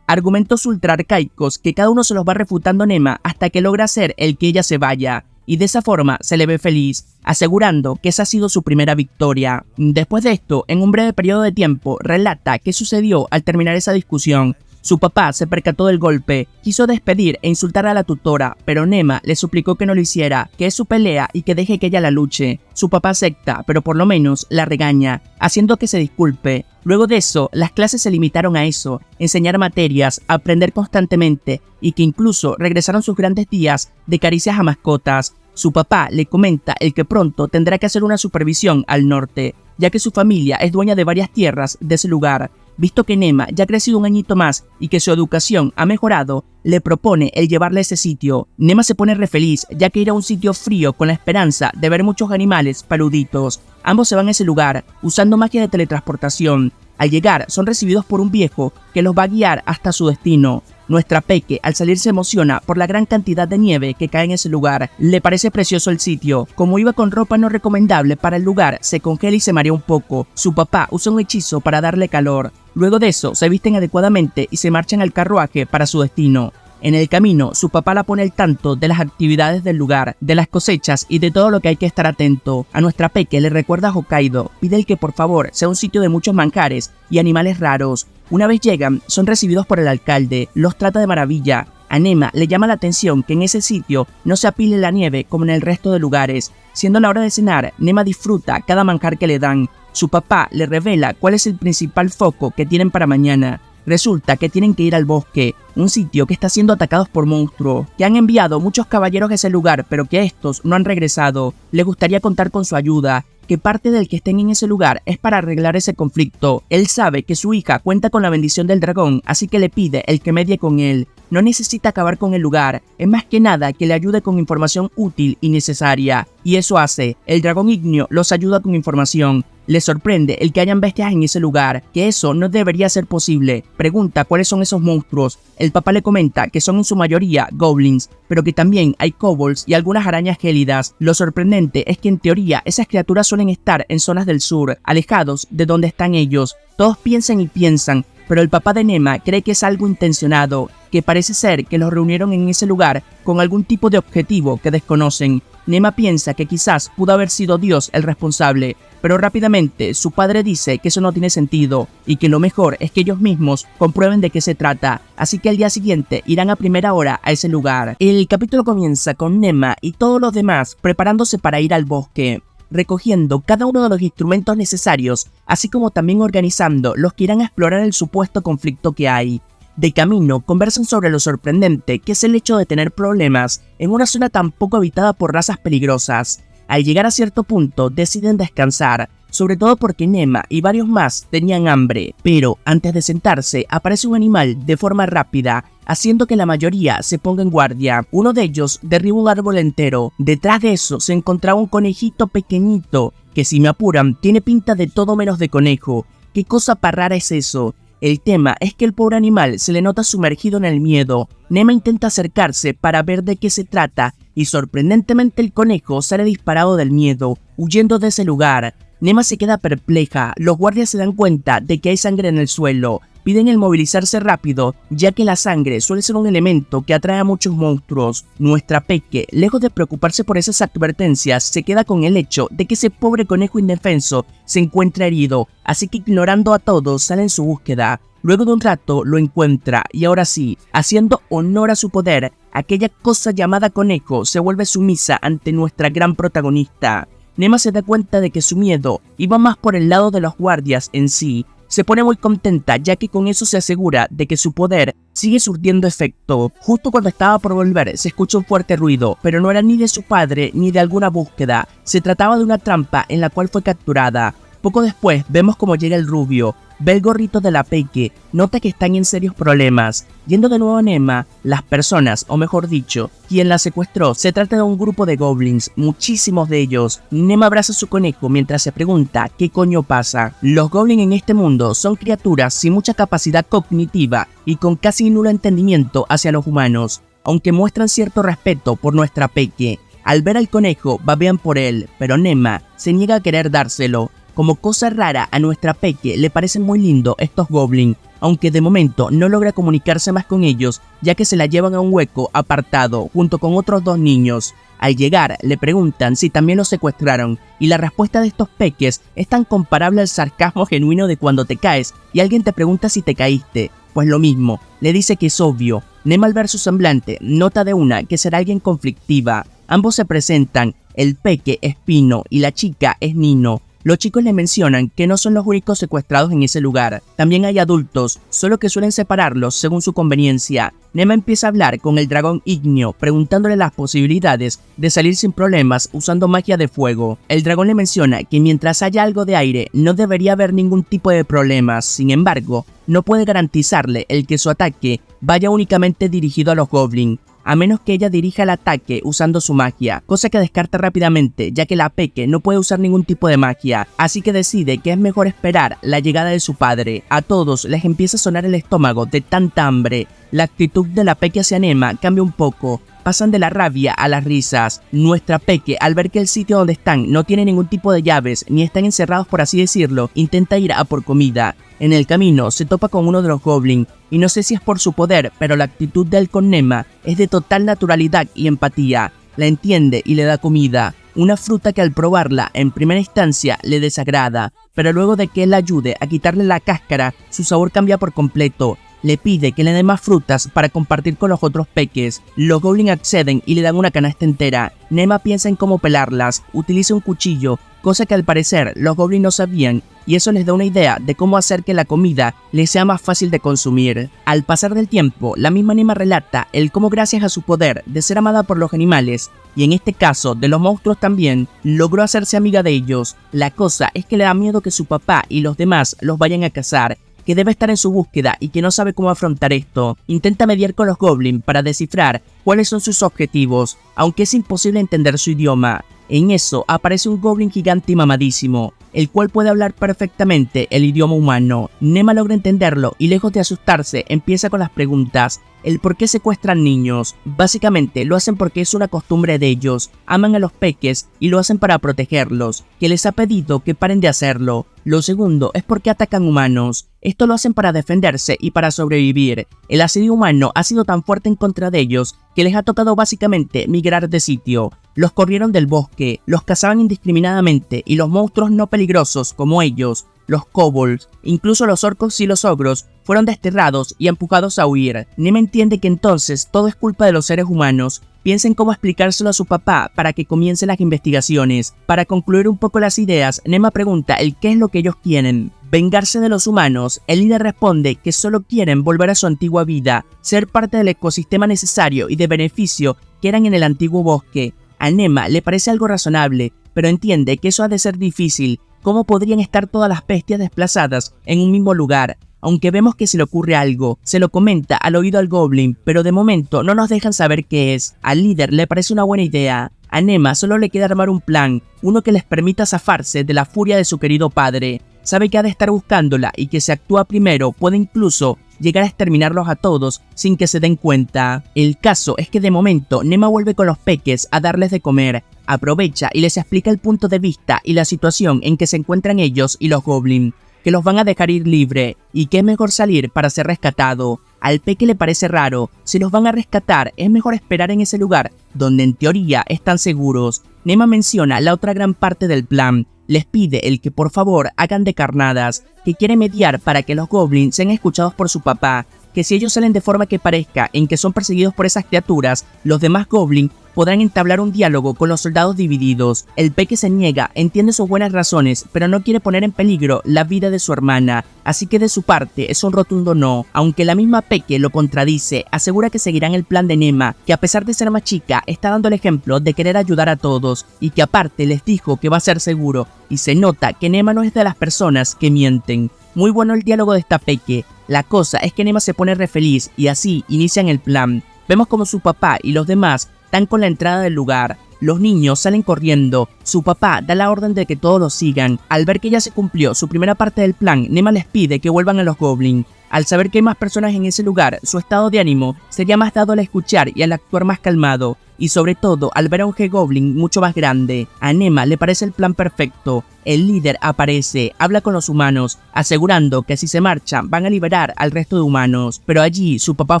Argumentos ultra arcaicos que cada uno se los va refutando Nema hasta que logra hacer el que ella se vaya. Y de esa forma se le ve feliz, asegurando que esa ha sido su primera victoria. Después de esto, en un breve periodo de tiempo, relata qué sucedió al terminar esa discusión. Su papá se percató del golpe, quiso despedir e insultar a la tutora, pero Nema le suplicó que no lo hiciera, que es su pelea y que deje que ella la luche. Su papá acepta, pero por lo menos la regaña, haciendo que se disculpe. Luego de eso, las clases se limitaron a eso, enseñar materias, aprender constantemente y que incluso regresaron sus grandes días de caricias a mascotas. Su papá le comenta el que pronto tendrá que hacer una supervisión al norte, ya que su familia es dueña de varias tierras de ese lugar. Visto que Nema ya ha crecido un añito más y que su educación ha mejorado, le propone el llevarle a ese sitio. Nema se pone re feliz, ya que irá a un sitio frío con la esperanza de ver muchos animales paluditos. Ambos se van a ese lugar, usando magia de teletransportación. Al llegar, son recibidos por un viejo que los va a guiar hasta su destino. Nuestra Peque al salir se emociona por la gran cantidad de nieve que cae en ese lugar. Le parece precioso el sitio. Como iba con ropa no recomendable para el lugar, se congela y se marea un poco. Su papá usa un hechizo para darle calor. Luego de eso, se visten adecuadamente y se marchan al carruaje para su destino. En el camino, su papá la pone al tanto de las actividades del lugar, de las cosechas y de todo lo que hay que estar atento. A nuestra Peque le recuerda a Hokkaido, pide que por favor sea un sitio de muchos manjares y animales raros. Una vez llegan, son recibidos por el alcalde, los trata de maravilla. A Nema le llama la atención que en ese sitio no se apile la nieve como en el resto de lugares. Siendo la hora de cenar, Nema disfruta cada manjar que le dan. Su papá le revela cuál es el principal foco que tienen para mañana. Resulta que tienen que ir al bosque, un sitio que está siendo atacados por monstruos, que han enviado muchos caballeros a ese lugar, pero que estos no han regresado. Le gustaría contar con su ayuda, que parte del que estén en ese lugar es para arreglar ese conflicto. Él sabe que su hija cuenta con la bendición del dragón, así que le pide el que medie con él. No necesita acabar con el lugar, es más que nada que le ayude con información útil y necesaria. Y eso hace, el dragón ignio los ayuda con información. Le sorprende el que hayan bestias en ese lugar, que eso no debería ser posible. Pregunta cuáles son esos monstruos. El papá le comenta que son en su mayoría goblins, pero que también hay kobolds y algunas arañas gélidas. Lo sorprendente es que en teoría esas criaturas suelen estar en zonas del sur, alejados de donde están ellos. Todos piensan y piensan pero el papá de Nema cree que es algo intencionado, que parece ser que los reunieron en ese lugar con algún tipo de objetivo que desconocen. Nema piensa que quizás pudo haber sido Dios el responsable, pero rápidamente su padre dice que eso no tiene sentido y que lo mejor es que ellos mismos comprueben de qué se trata, así que al día siguiente irán a primera hora a ese lugar. El capítulo comienza con Nema y todos los demás preparándose para ir al bosque, recogiendo cada uno de los instrumentos necesarios, así como también organizando los que irán a explorar el supuesto conflicto que hay. De camino, conversan sobre lo sorprendente que es el hecho de tener problemas en una zona tan poco habitada por razas peligrosas. Al llegar a cierto punto, deciden descansar, sobre todo porque Nema y varios más tenían hambre, pero antes de sentarse aparece un animal de forma rápida, haciendo que la mayoría se ponga en guardia. Uno de ellos derriba un árbol entero. Detrás de eso se encontraba un conejito pequeñito, que si me apuran tiene pinta de todo menos de conejo. ¿Qué cosa para rara es eso? El tema es que el pobre animal se le nota sumergido en el miedo. Nema intenta acercarse para ver de qué se trata y sorprendentemente el conejo sale disparado del miedo, huyendo de ese lugar. Nema se queda perpleja, los guardias se dan cuenta de que hay sangre en el suelo, piden el movilizarse rápido, ya que la sangre suele ser un elemento que atrae a muchos monstruos. Nuestra Peque, lejos de preocuparse por esas advertencias, se queda con el hecho de que ese pobre conejo indefenso se encuentra herido, así que ignorando a todos sale en su búsqueda. Luego de un rato lo encuentra y ahora sí, haciendo honor a su poder, aquella cosa llamada conejo se vuelve sumisa ante nuestra gran protagonista. Nema se da cuenta de que su miedo iba más por el lado de los guardias en sí. Se pone muy contenta ya que con eso se asegura de que su poder sigue surtiendo efecto. Justo cuando estaba por volver se escucha un fuerte ruido, pero no era ni de su padre ni de alguna búsqueda. Se trataba de una trampa en la cual fue capturada. Poco después vemos cómo llega el rubio, ve el gorrito de la Peque, nota que están en serios problemas. Yendo de nuevo a Nema, las personas, o mejor dicho, quien la secuestró, se trata de un grupo de goblins, muchísimos de ellos. Nema abraza a su conejo mientras se pregunta qué coño pasa. Los goblins en este mundo son criaturas sin mucha capacidad cognitiva y con casi nulo entendimiento hacia los humanos, aunque muestran cierto respeto por nuestra Peque. Al ver al conejo, babean por él, pero Nema se niega a querer dárselo. Como cosa rara, a nuestra Peque le parecen muy lindos estos goblins, aunque de momento no logra comunicarse más con ellos, ya que se la llevan a un hueco apartado junto con otros dos niños. Al llegar, le preguntan si también los secuestraron, y la respuesta de estos peques es tan comparable al sarcasmo genuino de cuando te caes y alguien te pregunta si te caíste. Pues lo mismo, le dice que es obvio. Nema al ver su semblante, nota de una que será alguien conflictiva. Ambos se presentan, el Peque es Pino y la chica es Nino. Los chicos le mencionan que no son los únicos secuestrados en ese lugar, también hay adultos, solo que suelen separarlos según su conveniencia. Nema empieza a hablar con el dragón ígneo, preguntándole las posibilidades de salir sin problemas usando magia de fuego. El dragón le menciona que mientras haya algo de aire no debería haber ningún tipo de problemas, sin embargo, no puede garantizarle el que su ataque vaya únicamente dirigido a los goblins, a menos que ella dirija el ataque usando su magia, cosa que descarta rápidamente ya que la Peque no puede usar ningún tipo de magia, así que decide que es mejor esperar la llegada de su padre. A todos les empieza a sonar el estómago de tanta hambre. La actitud de la Peque hacia Nema cambia un poco, pasan de la rabia a las risas. Nuestra Peque, al ver que el sitio donde están no tiene ningún tipo de llaves ni están encerrados por así decirlo, intenta ir a por comida. En el camino se topa con uno de los goblins, y no sé si es por su poder, pero la actitud de él con Nema es de total naturalidad y empatía. La entiende y le da comida, una fruta que al probarla en primera instancia le desagrada, pero luego de que él la ayude a quitarle la cáscara, su sabor cambia por completo. Le pide que le dé más frutas para compartir con los otros peques. Los goblins acceden y le dan una canasta entera. Nema piensa en cómo pelarlas, utiliza un cuchillo, cosa que al parecer los goblins no sabían, y eso les da una idea de cómo hacer que la comida les sea más fácil de consumir. Al pasar del tiempo, la misma Nema relata el cómo gracias a su poder de ser amada por los animales, y en este caso de los monstruos también, logró hacerse amiga de ellos. La cosa es que le da miedo que su papá y los demás los vayan a cazar, que debe estar en su búsqueda y que no sabe cómo afrontar esto. Intenta mediar con los goblins para descifrar cuáles son sus objetivos, aunque es imposible entender su idioma. En eso aparece un goblin gigante y mamadísimo, el cual puede hablar perfectamente el idioma humano. Nema logra entenderlo y lejos de asustarse empieza con las preguntas. El por qué secuestran niños. Básicamente lo hacen porque es una costumbre de ellos, aman a los peques y lo hacen para protegerlos, que les ha pedido que paren de hacerlo. Lo segundo es porque atacan humanos. Esto lo hacen para defenderse y para sobrevivir. El asedio humano ha sido tan fuerte en contra de ellos que les ha tocado básicamente migrar de sitio. Los corrieron del bosque, los cazaban indiscriminadamente y los monstruos no peligrosos como ellos, los kobolds, incluso los orcos y los ogros, fueron desterrados y empujados a huir. Nema entiende que entonces todo es culpa de los seres humanos. Piensa en cómo explicárselo a su papá para que comiencen las investigaciones. Para concluir un poco las ideas, Nema pregunta el qué es lo que ellos quieren. Vengarse de los humanos. El líder responde que solo quieren volver a su antigua vida, ser parte del ecosistema necesario y de beneficio que eran en el antiguo bosque. A Nema le parece algo razonable, pero entiende que eso ha de ser difícil. ¿Cómo podrían estar todas las bestias desplazadas en un mismo lugar? Aunque vemos que se le ocurre algo, se lo comenta al oído al goblin, pero de momento no nos dejan saber qué es. Al líder le parece una buena idea. A Nema solo le queda armar un plan, uno que les permita zafarse de la furia de su querido padre. Sabe que ha de estar buscándola y que si actúa primero puede incluso llegar a exterminarlos a todos sin que se den cuenta. El caso es que de momento Nema vuelve con los peques a darles de comer. Aprovecha y les explica el punto de vista y la situación en que se encuentran ellos y los goblins, que los van a dejar ir libre y que es mejor salir para ser rescatado. Al peque le parece raro, si los van a rescatar es mejor esperar en ese lugar donde en teoría están seguros. Nema menciona la otra gran parte del plan, les pide el que por favor hagan de carnadas, que quiere mediar para que los goblins sean escuchados por su papá, que si ellos salen de forma que parezca en que son perseguidos por esas criaturas, los demás goblins podrán entablar un diálogo con los soldados divididos. El peque se niega, entiende sus buenas razones, pero no quiere poner en peligro la vida de su hermana, así que de su parte es un rotundo no. Aunque la misma peque lo contradice, asegura que seguirán el plan de Nema, que a pesar de ser más chica, está dando el ejemplo de querer ayudar a todos, y que aparte les dijo que va a ser seguro, y se nota que Nema no es de las personas que mienten. Muy bueno el diálogo de esta peque. La cosa es que Nema se pone re feliz y así inician el plan. Vemos como su papá y los demás están con la entrada del lugar. Los niños salen corriendo. Su papá da la orden de que todos los sigan. Al ver que ya se cumplió su primera parte del plan, Nema les pide que vuelvan a los goblins. Al saber que hay más personas en ese lugar, su estado de ánimo sería más dado al escuchar y al actuar más calmado. Y sobre todo al ver a un G-Goblin mucho más grande. A Nema le parece el plan perfecto. El líder aparece, habla con los humanos, asegurando que si se marchan van a liberar al resto de humanos. Pero allí su papá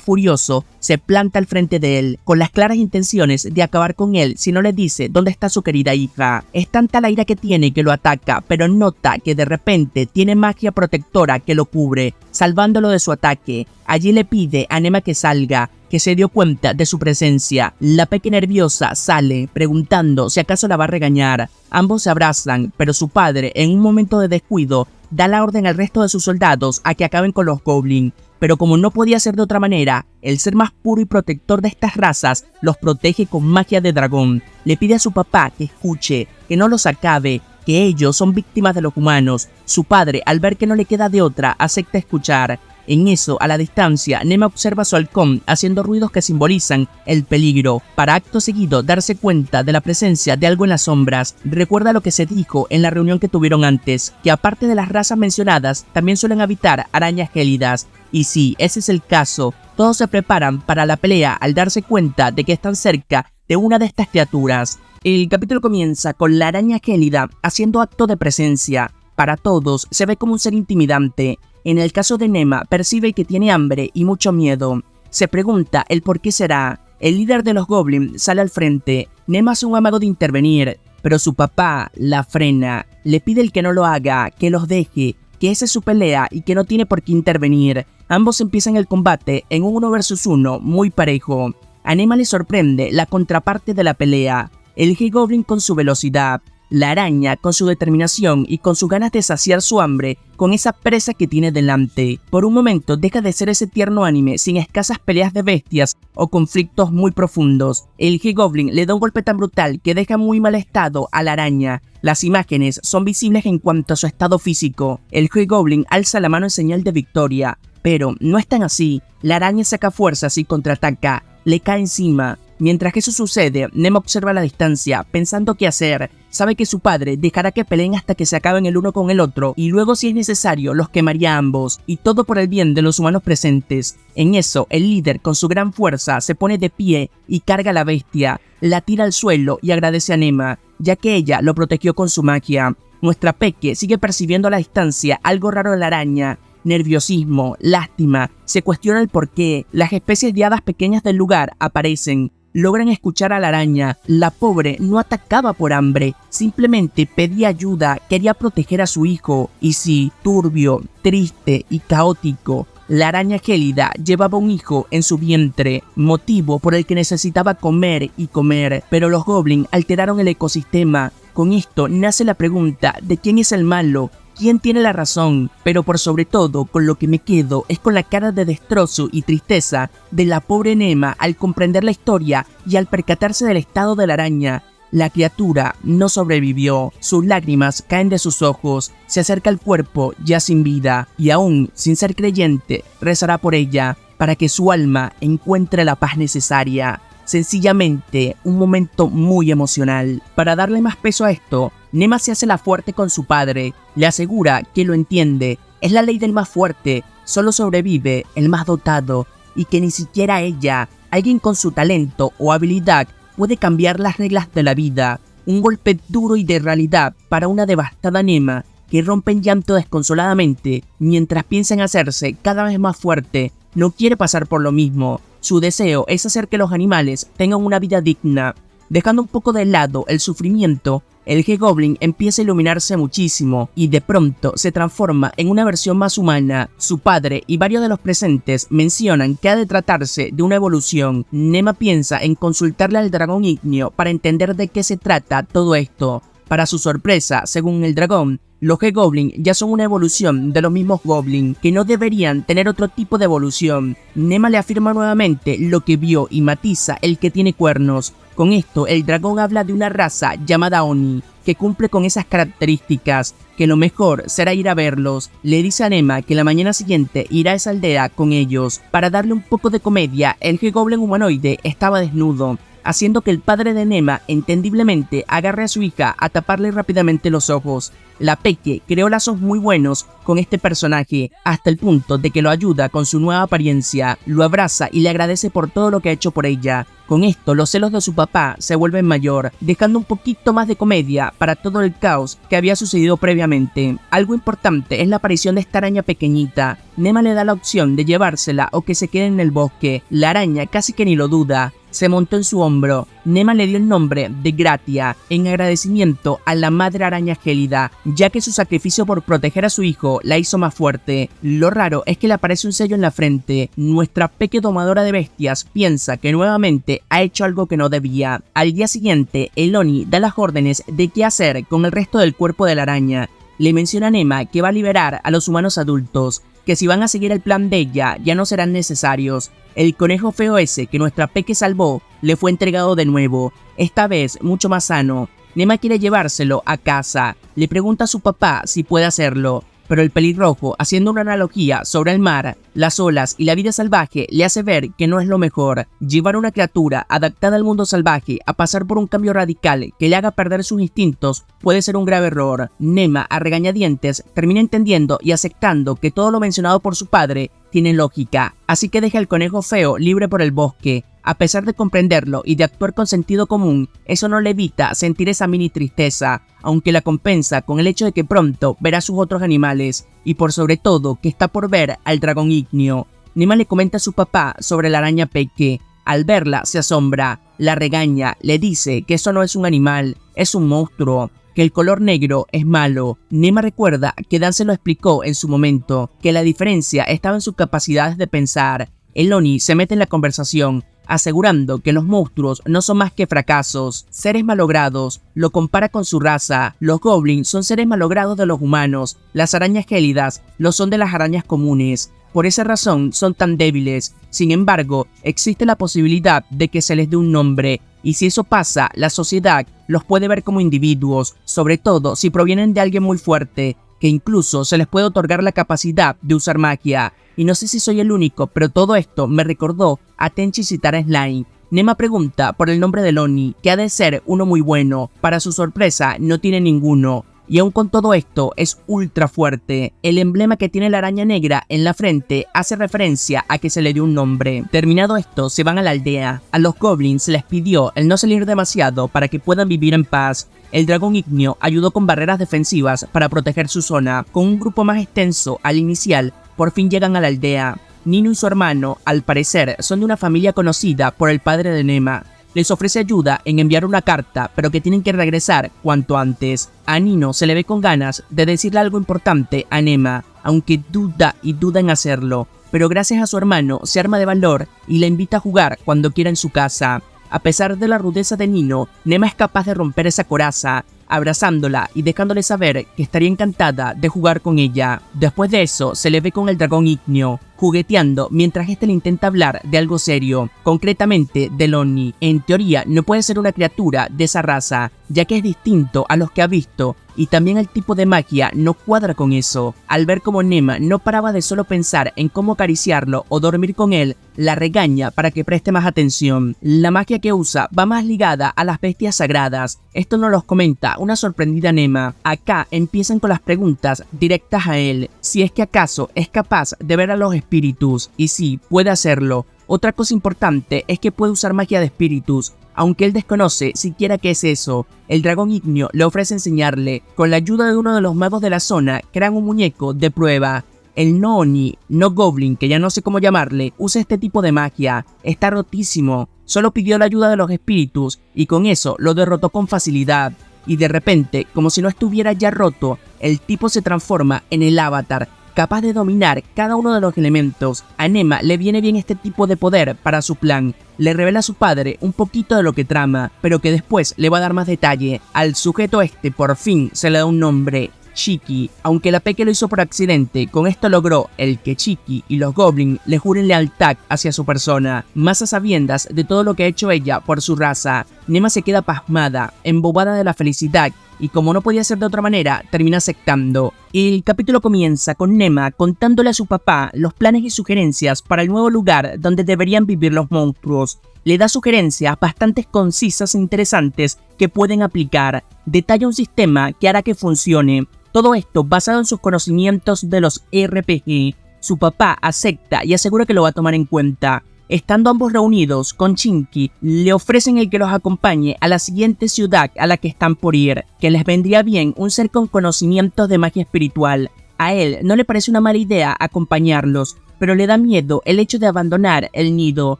furioso se planta al frente de él, con las claras intenciones de acabar con él si no le dice dónde está su querida hija. Es tanta la ira que tiene que lo ataca, pero nota que de repente tiene magia protectora que lo cubre, salvándolo de su ataque. Allí le pide a Nema que salga, que se dio cuenta de su presencia. La peque nerviosa sale, preguntando si acaso la va a regañar. Ambos se abrazan, pero su padre, en un momento de descuido, da la orden al resto de sus soldados a que acaben con los goblins. Pero como no podía ser de otra manera, el ser más puro y protector de estas razas los protege con magia de dragón. Le pide a su papá que escuche, que no los acabe, que ellos son víctimas de los humanos. Su padre, al ver que no le queda de otra, acepta escuchar. En eso, a la distancia, Nema observa a su halcón haciendo ruidos que simbolizan el peligro, para acto seguido darse cuenta de la presencia de algo en las sombras. Recuerda lo que se dijo en la reunión que tuvieron antes, que aparte de las razas mencionadas, también suelen habitar arañas gélidas. Y sí, ese es el caso. Todos se preparan para la pelea al darse cuenta de que están cerca de una de estas criaturas. El capítulo comienza con la araña gélida haciendo acto de presencia. Para todos se ve como un ser intimidante. En el caso de Nema, percibe que tiene hambre y mucho miedo. Se pregunta el por qué será. El líder de los goblins sale al frente. Nema hace un amago de intervenir, pero su papá la frena. Le pide el que no lo haga, que los deje, que esa es su pelea y que no tiene por qué intervenir. Ambos empiezan el combate en un 1 versus 1 muy parejo. A Nema le sorprende la contraparte de la pelea. El G-Goblin con su velocidad. La araña con su determinación y con sus ganas de saciar su hambre con esa presa que tiene delante. Por un momento deja de ser ese tierno anime sin escasas peleas de bestias o conflictos muy profundos. El G-Goblin le da un golpe tan brutal que deja muy mal estado a la araña. Las imágenes son visibles en cuanto a su estado físico. El G-Goblin alza la mano en señal de victoria, pero no es tan así. La araña saca fuerzas y contraataca, le cae encima. Mientras que eso sucede, Nema observa a la distancia, pensando qué hacer. Sabe que su padre dejará que peleen hasta que se acaben el uno con el otro, y luego si es necesario los quemaría a ambos, y todo por el bien de los humanos presentes. En eso, el líder con su gran fuerza se pone de pie y carga a la bestia, la tira al suelo y agradece a Nema, ya que ella lo protegió con su magia. Nuestra Peque sigue percibiendo a la distancia algo raro en la araña. Nerviosismo, lástima, se cuestiona el porqué. Las especies de hadas pequeñas del lugar aparecen. Logran escuchar a la araña. La pobre no atacaba por hambre, simplemente pedía ayuda, quería proteger a su hijo. Y sí, turbio, triste y caótico, la araña gélida llevaba un hijo en su vientre, motivo por el que necesitaba comer y comer, pero los goblins alteraron el ecosistema. Con esto nace la pregunta de quién es el malo, quién tiene la razón, pero por sobre todo con lo que me quedo es con la cara de destrozo y tristeza de la pobre Nema al comprender la historia y al percatarse del estado de la araña. La criatura no sobrevivió, sus lágrimas caen de sus ojos, se acerca al cuerpo ya sin vida y aún sin ser creyente, rezará por ella para que su alma encuentre la paz necesaria. Sencillamente, un momento muy emocional. Para darle más peso a esto, Nema se hace la fuerte con su padre, le asegura que lo entiende, es la ley del más fuerte, solo sobrevive el más dotado y que ni siquiera ella, alguien con su talento o habilidad, puede cambiar las reglas de la vida. Un golpe duro y de realidad para una devastada Nema que rompe en llanto desconsoladamente mientras piensa en hacerse cada vez más fuerte. No quiere pasar por lo mismo. Su deseo es hacer que los animales tengan una vida digna. Dejando un poco de lado el sufrimiento, el G-Goblin empieza a iluminarse muchísimo y de pronto se transforma en una versión más humana. Su padre y varios de los presentes mencionan que ha de tratarse de una evolución. Nema piensa en consultarle al dragón ígneo para entender de qué se trata todo esto. Para su sorpresa, según el dragón, los G-Goblin ya son una evolución de los mismos Goblin, que no deberían tener otro tipo de evolución. Nema le afirma nuevamente lo que vio y matiza el que tiene cuernos. Con esto, el dragón habla de una raza llamada Oni, que cumple con esas características, que lo mejor será ir a verlos. Le dice a Nema que la mañana siguiente irá a esa aldea con ellos. Para darle un poco de comedia, el G-Goblin humanoide estaba desnudo, haciendo que el padre de Nema entendiblemente agarre a su hija a taparle rápidamente los ojos. La Peque creó lazos muy buenos con este personaje, hasta el punto de que lo ayuda con su nueva apariencia, lo abraza y le agradece por todo lo que ha hecho por ella. Con esto, los celos de su papá se vuelven mayor, dejando un poquito más de comedia para todo el caos que había sucedido previamente. Algo importante es la aparición de esta araña pequeñita. Nema le da la opción de llevársela o que se quede en el bosque. La araña casi que ni lo duda. Se montó en su hombro. Nema le dio el nombre de Gratia en agradecimiento a la madre araña gélida, ya que su sacrificio por proteger a su hijo la hizo más fuerte. Lo raro es que le aparece un sello en la frente. Nuestra Peque domadora de bestias piensa que nuevamente ha hecho algo que no debía. Al día siguiente, el Oni da las órdenes de qué hacer con el resto del cuerpo de la araña. Le menciona a Nema que va a liberar a los humanos adultos, que si van a seguir el plan de ella ya no serán necesarios. El conejo feo ese que nuestra Peque salvó le fue entregado de nuevo, esta vez mucho más sano. Nema quiere llevárselo a casa, le pregunta a su papá si puede hacerlo, pero el pelirrojo, haciendo una analogía sobre el mar, las olas y la vida salvaje, le hace ver que no es lo mejor. Llevar a una criatura adaptada al mundo salvaje a pasar por un cambio radical que le haga perder sus instintos puede ser un grave error. Nema, a regañadientes, termina entendiendo y aceptando que todo lo mencionado por su padre tiene lógica, así que deja al conejo feo libre por el bosque. A pesar de comprenderlo y de actuar con sentido común, eso no le evita sentir esa mini tristeza, aunque la compensa con el hecho de que pronto verá a sus otros animales, y por sobre todo que está por ver al dragón ígneo. Nema le comenta a su papá sobre la araña Peque. Al verla se asombra, la regaña, le dice que eso no es un animal, es un monstruo, que el color negro es malo. Nema recuerda que Dan se lo explicó en su momento, que la diferencia estaba en sus capacidades de pensar. El Oni se mete en la conversación, asegurando que los monstruos no son más que fracasos, seres malogrados. Lo compara con su raza. Los goblins son seres malogrados de los humanos, las arañas gélidas lo son de las arañas comunes. Por esa razón son tan débiles. Sin embargo, existe la posibilidad de que se les dé un nombre, y si eso pasa, la sociedad los puede ver como individuos, sobre todo si provienen de alguien muy fuerte, que incluso se les puede otorgar la capacidad de usar magia. Y no sé si soy el único, pero todo esto me recordó a Tenchi Citara Slime. Nema pregunta por el nombre de Lonnie, que ha de ser uno muy bueno. Para su sorpresa, no tiene ninguno. Y aun con todo esto, es ultra fuerte. El emblema que tiene la araña negra en la frente hace referencia a que se le dio un nombre. Terminado esto, se van a la aldea. A los goblins se les pidió el no salir demasiado para que puedan vivir en paz. El dragón ígneo ayudó con barreras defensivas para proteger su zona. Con un grupo más extenso al inicial, por fin llegan a la aldea. Nino y su hermano, al parecer, son de una familia conocida por el padre de Nema. Les ofrece ayuda en enviar una carta, pero que tienen que regresar cuanto antes. A Nino se le ve con ganas de decirle algo importante a Nema, aunque duda en hacerlo. Pero gracias a su hermano se arma de valor y le invita a jugar cuando quiera en su casa. A pesar de la rudeza de Nino, Nema es capaz de romper esa coraza, abrazándola y dejándole saber que estaría encantada de jugar con ella. Después de eso, se le ve con el dragón ígneo, jugueteando mientras este le intenta hablar de algo serio, concretamente de Lonnie. En teoría, no puede ser una criatura de esa raza, ya que es distinto a los que ha visto, y también el tipo de magia no cuadra con eso. Al ver como Nema no paraba de solo pensar en cómo acariciarlo o dormir con él, la regaña para que preste más atención. La magia que usa va más ligada a las bestias sagradas. Esto nos los comenta una sorprendida Nema. Acá empiezan con las preguntas directas a él, si es que acaso es capaz de ver a los espíritus, y sí, puede hacerlo. Otra cosa importante es que puede usar magia de espíritus, aunque él desconoce siquiera qué es eso. El dragón ígneo le ofrece enseñarle. Con la ayuda de uno de los magos de la zona, crean un muñeco de prueba. El no Oni, no Goblin, que ya no sé cómo llamarle, usa este tipo de magia. Está rotísimo. Solo pidió la ayuda de los espíritus y con eso lo derrotó con facilidad. Y de repente, como si no estuviera ya roto, el tipo se transforma en el avatar, capaz de dominar cada uno de los elementos. A Nema le viene bien este tipo de poder para su plan. Le revela a su padre un poquito de lo que trama, pero que después le va a dar más detalle. Al sujeto este por fin se le da un nombre, Chiki. Aunque la Peque lo hizo por accidente, con esto logró el que Chiki y los Goblins le juren lealtad hacia su persona, más a sabiendas de todo lo que ha hecho ella por su raza. Nema se queda pasmada, embobada de la felicidad, y como no podía ser de otra manera, termina aceptando. El capítulo comienza con Nema contándole a su papá los planes y sugerencias para el nuevo lugar donde deberían vivir los monstruos. Le da sugerencias bastante concisas e interesantes que pueden aplicar. Detalla un sistema que hará que funcione. Todo esto basado en sus conocimientos de los RPG. Su papá acepta y asegura que lo va a tomar en cuenta. Estando ambos reunidos con Chinky, le ofrecen el que los acompañe a la siguiente ciudad a la que están por ir, que les vendría bien un ser con conocimientos de magia espiritual. A él no le parece una mala idea acompañarlos, pero le da miedo el hecho de abandonar el nido.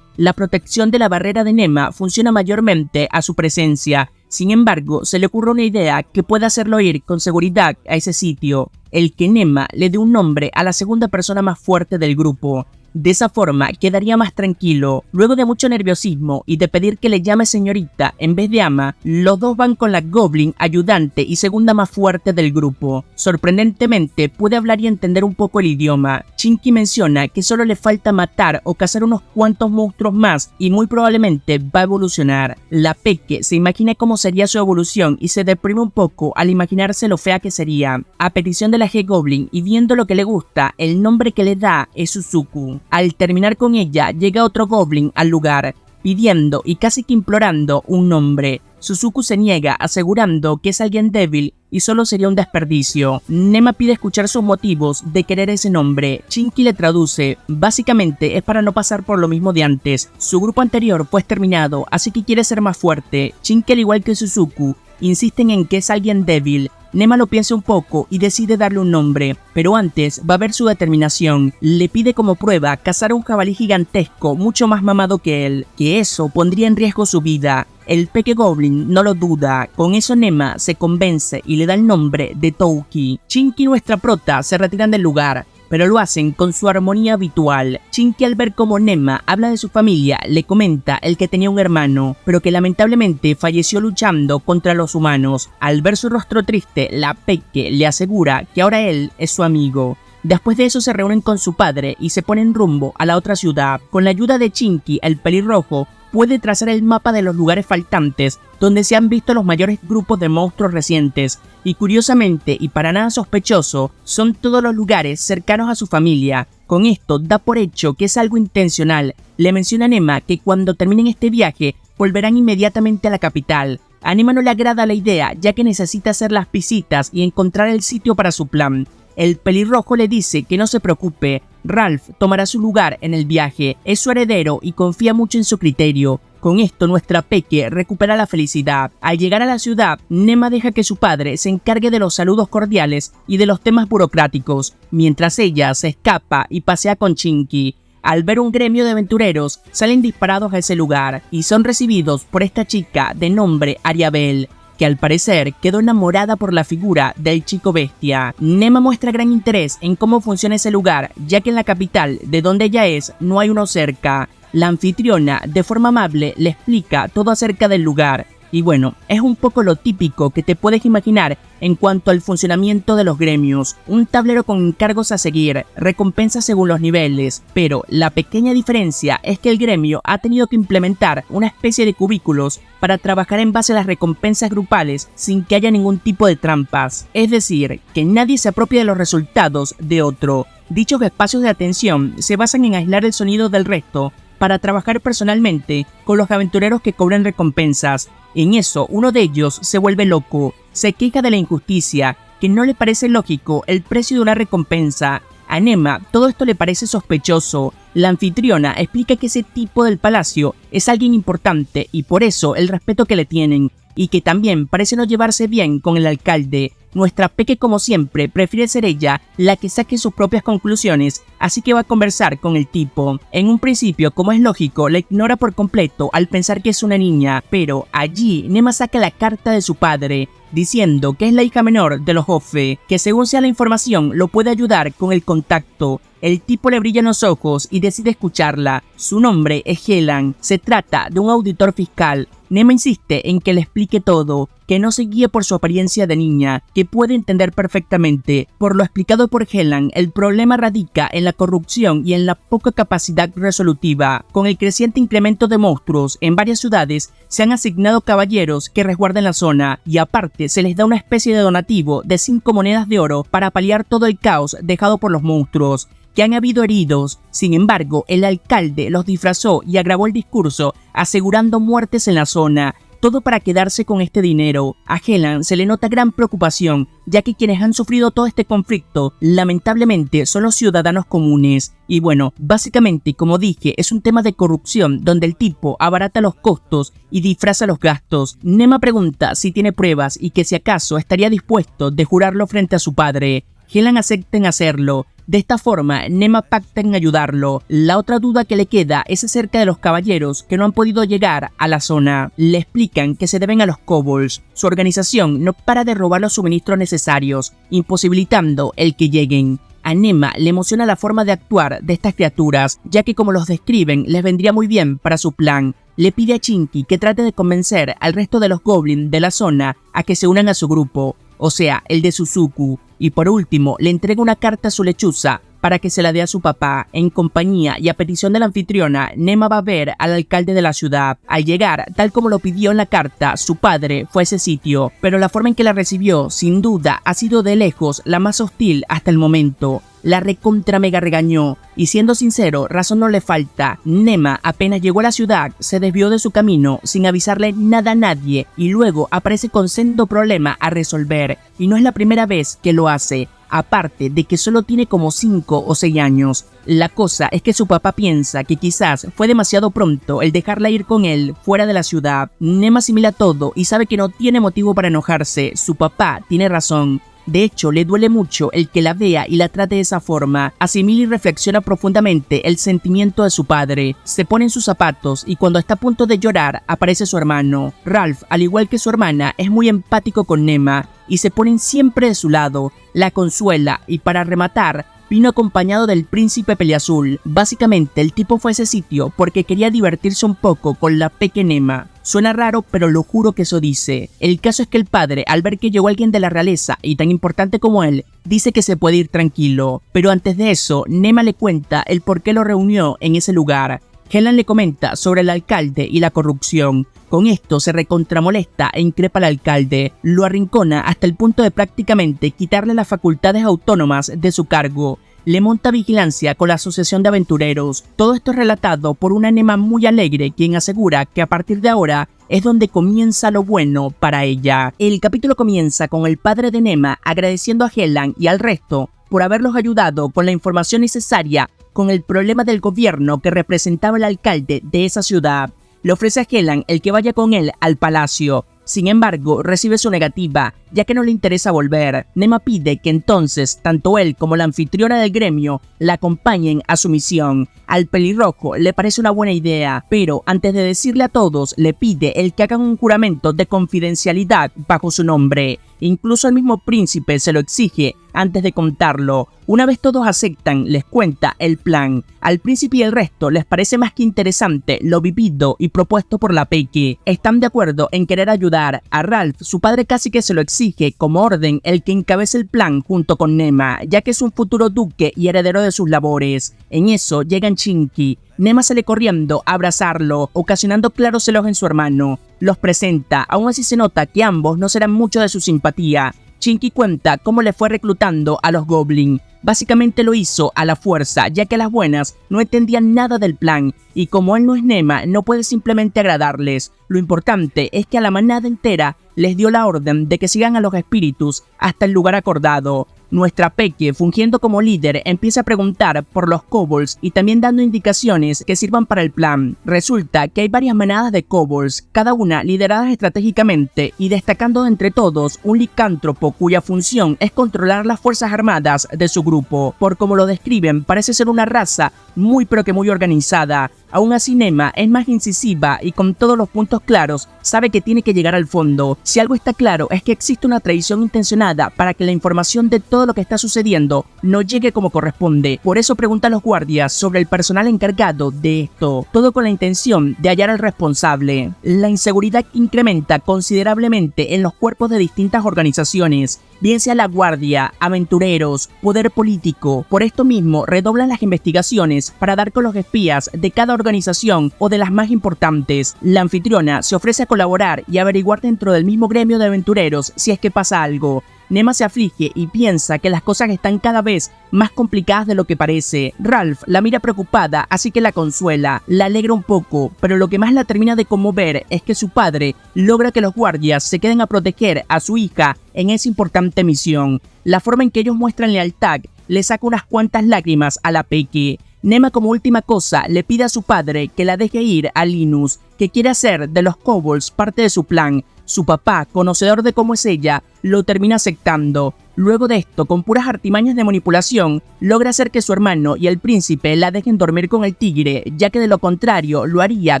La protección de la barrera de Nema funciona mayormente a su presencia. Sin embargo, se le ocurre una idea que puede hacerlo ir con seguridad a ese sitio, el que Nema le dé un nombre a la segunda persona más fuerte del grupo. De esa forma quedaría más tranquilo. Luego de mucho nerviosismo y de pedir que le llame señorita en vez de ama, los dos van con la Goblin ayudante y segunda más fuerte del grupo. Sorprendentemente puede hablar y entender un poco el idioma. Chinky menciona que solo le falta matar o cazar unos cuantos monstruos más y muy probablemente va a evolucionar. La Peque se imagina cómo sería su evolución y se deprime un poco al imaginarse lo fea que sería. A petición de la G-Goblin y viendo lo que le gusta, el nombre que le da es Suzuku. Al terminar con ella, llega otro Goblin al lugar, pidiendo y casi que implorando un nombre. Suzuku se niega, asegurando que es alguien débil y solo sería un desperdicio. Nema pide escuchar sus motivos de querer ese nombre. Chinky le traduce, básicamente es para no pasar por lo mismo de antes. Su grupo anterior fue exterminado, así que quiere ser más fuerte. Chinky, al igual que Suzuku, insisten en que es alguien débil. Nema lo piensa un poco y decide darle un nombre, pero antes va a ver su determinación. Le pide como prueba cazar a un jabalí gigantesco mucho más mamado que él, que eso pondría en riesgo su vida. El Peque Goblin no lo duda, con eso Nema se convence y le da el nombre de Touki. Chinky y nuestra prota se retiran del lugar, pero lo hacen con su armonía habitual. Chinky, al ver cómo Nema habla de su familia, le comenta el que tenía un hermano, pero que lamentablemente falleció luchando contra los humanos. Al ver su rostro triste, la Peque le asegura que ahora él es su amigo. Después de eso se reúnen con su padre y se ponen rumbo a la otra ciudad. Con la ayuda de Chinky, el pelirrojo puede trazar el mapa de los lugares faltantes donde se han visto los mayores grupos de monstruos recientes, y curiosamente y para nada sospechoso, son todos los lugares cercanos a su familia. Con esto da por hecho que es algo intencional. Le menciona a Nema que cuando terminen este viaje volverán inmediatamente a la capital. A Nema no le agrada la idea, ya que necesita hacer las visitas y encontrar el sitio para su plan. El pelirrojo le dice que no se preocupe, Ralph tomará su lugar en el viaje, es su heredero y confía mucho en su criterio. Con esto nuestra Peque recupera la felicidad. Al llegar a la ciudad, Nema deja que su padre se encargue de los saludos cordiales y de los temas burocráticos, mientras ella se escapa y pasea con Chinky. Al ver un gremio de aventureros, salen disparados a ese lugar y son recibidos por esta chica de nombre Ariabel, que al parecer quedó enamorada por la figura del chico bestia. Nema muestra gran interés en cómo funciona ese lugar, ya que en la capital, de donde ella es, no hay uno cerca. La anfitriona, de forma amable, le explica todo acerca del lugar. Y bueno, es un poco lo típico que te puedes imaginar en cuanto al funcionamiento de los gremios. Un tablero con encargos a seguir, recompensas según los niveles, pero la pequeña diferencia es que el gremio ha tenido que implementar una especie de cubículos para trabajar en base a las recompensas grupales sin que haya ningún tipo de trampas. Es decir, que nadie se apropie de los resultados de otro. Dichos espacios de atención se basan en aislar el sonido del resto para trabajar personalmente con los aventureros que cobran recompensas. En eso, uno de ellos se vuelve loco, se queja de la injusticia, que no le parece lógico el precio de una recompensa. A Nema todo esto le parece sospechoso. La anfitriona explica que ese tipo del palacio es alguien importante y por eso el respeto que le tienen, y que también parece no llevarse bien con el alcalde. Nuestra Peque, como siempre, prefiere ser ella la que saque sus propias conclusiones, así que va a conversar con el tipo. En un principio, como es lógico, la ignora por completo al pensar que es una niña, pero allí Nema saca la carta de su padre, diciendo que es la hija menor de los Hoffe, que según sea la información lo puede ayudar con el contacto. El tipo le brillan los ojos y decide escucharla. Su nombre es Helan, se trata de un auditor fiscal. Nema insiste en que le explique todo, que no se guíe por su apariencia de niña, que puede entender perfectamente. Por lo explicado por Helan, el problema radica en la corrupción y en la poca capacidad resolutiva. Con el creciente incremento de monstruos en varias ciudades, se han asignado caballeros que resguarden la zona, y aparte se les da una especie de donativo de 5 monedas de oro para paliar todo el caos dejado por los monstruos. Que han habido heridos. Sin embargo, el alcalde los disfrazó y agravó el discurso, asegurando muertes en la zona. Todo para quedarse con este dinero. A Helan se le nota gran preocupación, ya que quienes han sufrido todo este conflicto, lamentablemente, son los ciudadanos comunes. Y bueno, básicamente, como dije, es un tema de corrupción, donde el tipo abarata los costos y disfraza los gastos. Nema pregunta si tiene pruebas y que si acaso estaría dispuesto de jurarlo frente a su padre. Helan acepta en hacerlo. De esta forma, Nema pacta en ayudarlo. La otra duda que le queda es acerca de los caballeros que no han podido llegar a la zona. Le explican que se deben a los kobolds. Su organización no para de robar los suministros necesarios, imposibilitando el que lleguen. A Nema le emociona la forma de actuar de estas criaturas, ya que como los describen, les vendría muy bien para su plan. Le pide a Chinky que trate de convencer al resto de los goblins de la zona a que se unan a su grupo, o sea, el de Suzuku. Y por último, le entrega una carta a su lechuza para que se la dé a su papá. En compañía y a petición de la anfitriona, Nema va a ver al alcalde de la ciudad. Al llegar, tal como lo pidió en la carta, su padre fue a ese sitio, pero la forma en que la recibió, sin duda, ha sido de lejos la más hostil hasta el momento. La recontra mega regañó, y siendo sincero, razón no le falta. Nema apenas llegó a la ciudad, se desvió de su camino sin avisarle nada a nadie, y luego aparece con sendo problema a resolver, y no es la primera vez que lo hace. Aparte de que solo tiene como 5 o 6 años. La cosa es que su papá piensa que quizás fue demasiado pronto el dejarla ir con él fuera de la ciudad. Nema asimila todo y sabe que no tiene motivo para enojarse. Su papá tiene razón. De hecho, le duele mucho el que la vea y la trate de esa forma. Asimila y reflexiona profundamente el sentimiento de su padre. Se pone en sus zapatos y cuando está a punto de llorar, aparece su hermano. Ralph, al igual que su hermana, es muy empático con Nema y se ponen siempre de su lado. La consuela y para rematar, vino acompañado del príncipe Peliazul. Básicamente, el tipo fue a ese sitio porque quería divertirse un poco con la pequeña Nema. Suena raro, pero lo juro que eso dice. El caso es que el padre, al ver que llegó alguien de la realeza y tan importante como él, dice que se puede ir tranquilo. Pero antes de eso, Nema le cuenta el por qué lo reunió en ese lugar. Helland le comenta sobre el alcalde y la corrupción. Con esto se recontramolesta e increpa al alcalde, lo arrincona hasta el punto de prácticamente quitarle las facultades autónomas de su cargo. Le monta vigilancia con la asociación de aventureros. Todo esto es relatado por una Nema muy alegre, quien asegura que a partir de ahora es donde comienza lo bueno para ella. El capítulo comienza con el padre de Nema agradeciendo a Helland y al resto por haberlos ayudado con la información necesaria con el problema del gobierno que representaba el alcalde de esa ciudad. Le ofrece a Helland el que vaya con él al palacio. Sin embargo, recibe su negativa, ya que no le interesa volver. Nema pide que entonces tanto él como la anfitriona del gremio la acompañen a su misión. Al pelirrojo le parece una buena idea, pero antes de decirle a todos, le pide el que hagan un juramento de confidencialidad bajo su nombre. Incluso el mismo príncipe se lo exige antes de contarlo. Una vez todos aceptan, les cuenta el plan. Al príncipe y el resto les parece más que interesante lo vivido y propuesto por la Peque. Están de acuerdo en querer ayudar. A Ralph, su padre casi que se lo exige como orden el que encabece el plan junto con Nema, ya que es un futuro duque y heredero de sus labores. En eso llegan Chinky. Nema sale corriendo a abrazarlo, ocasionando claros celos en su hermano. Los presenta, aún así se nota que ambos no serán mucho de su simpatía. Chinky cuenta cómo le fue reclutando a los Goblin. Básicamente lo hizo a la fuerza, ya que las buenas no entendían nada del plan, y como él no es Nema, no puede simplemente agradarles. Lo importante es que a la manada entera les dio la orden de que sigan a los espíritus hasta el lugar acordado. Nuestra Peque, fungiendo como líder, empieza a preguntar por los kobolds y también dando indicaciones que sirvan para el plan. Resulta que hay varias manadas de kobolds, cada una lideradas estratégicamente y destacando de entre todos un licántropo cuya función es controlar las fuerzas armadas de su grupo. Por como lo describen, parece ser una raza muy pero que muy organizada. Aún así, Nema es más incisiva y con todos los puntos claros sabe que tiene que llegar al fondo. Si algo está claro es que existe una traición intencionada para que la información de todo lo que está sucediendo no llegue como corresponde. Por eso pregunta a los guardias sobre el personal encargado de esto, todo con la intención de hallar al responsable. La inseguridad incrementa considerablemente en los cuerpos de distintas organizaciones, bien sea la guardia, aventureros, poder político. Por esto mismo redoblan las investigaciones para dar con los espías de cada organización o de las más importantes. La anfitriona se ofrece a colaborar y averiguar dentro del mismo gremio de aventureros si es que pasa algo. Nema se aflige y piensa que las cosas están cada vez más complicadas de lo que parece. Ralph la mira preocupada, así que la consuela, la alegra un poco, pero lo que más la termina de conmover es que su padre logra que los guardias se queden a proteger a su hija en esa importante misión. La forma en que ellos muestran lealtad le saca unas cuantas lágrimas a la Peque. Nema como última cosa le pide a su padre que la deje ir a Linus, que quiere hacer de los kobolds parte de su plan. Su papá, conocedor de cómo es ella, lo termina aceptando. Luego de esto, con puras artimañas de manipulación, logra hacer que su hermano y el príncipe la dejen dormir con el tigre, ya que de lo contrario lo haría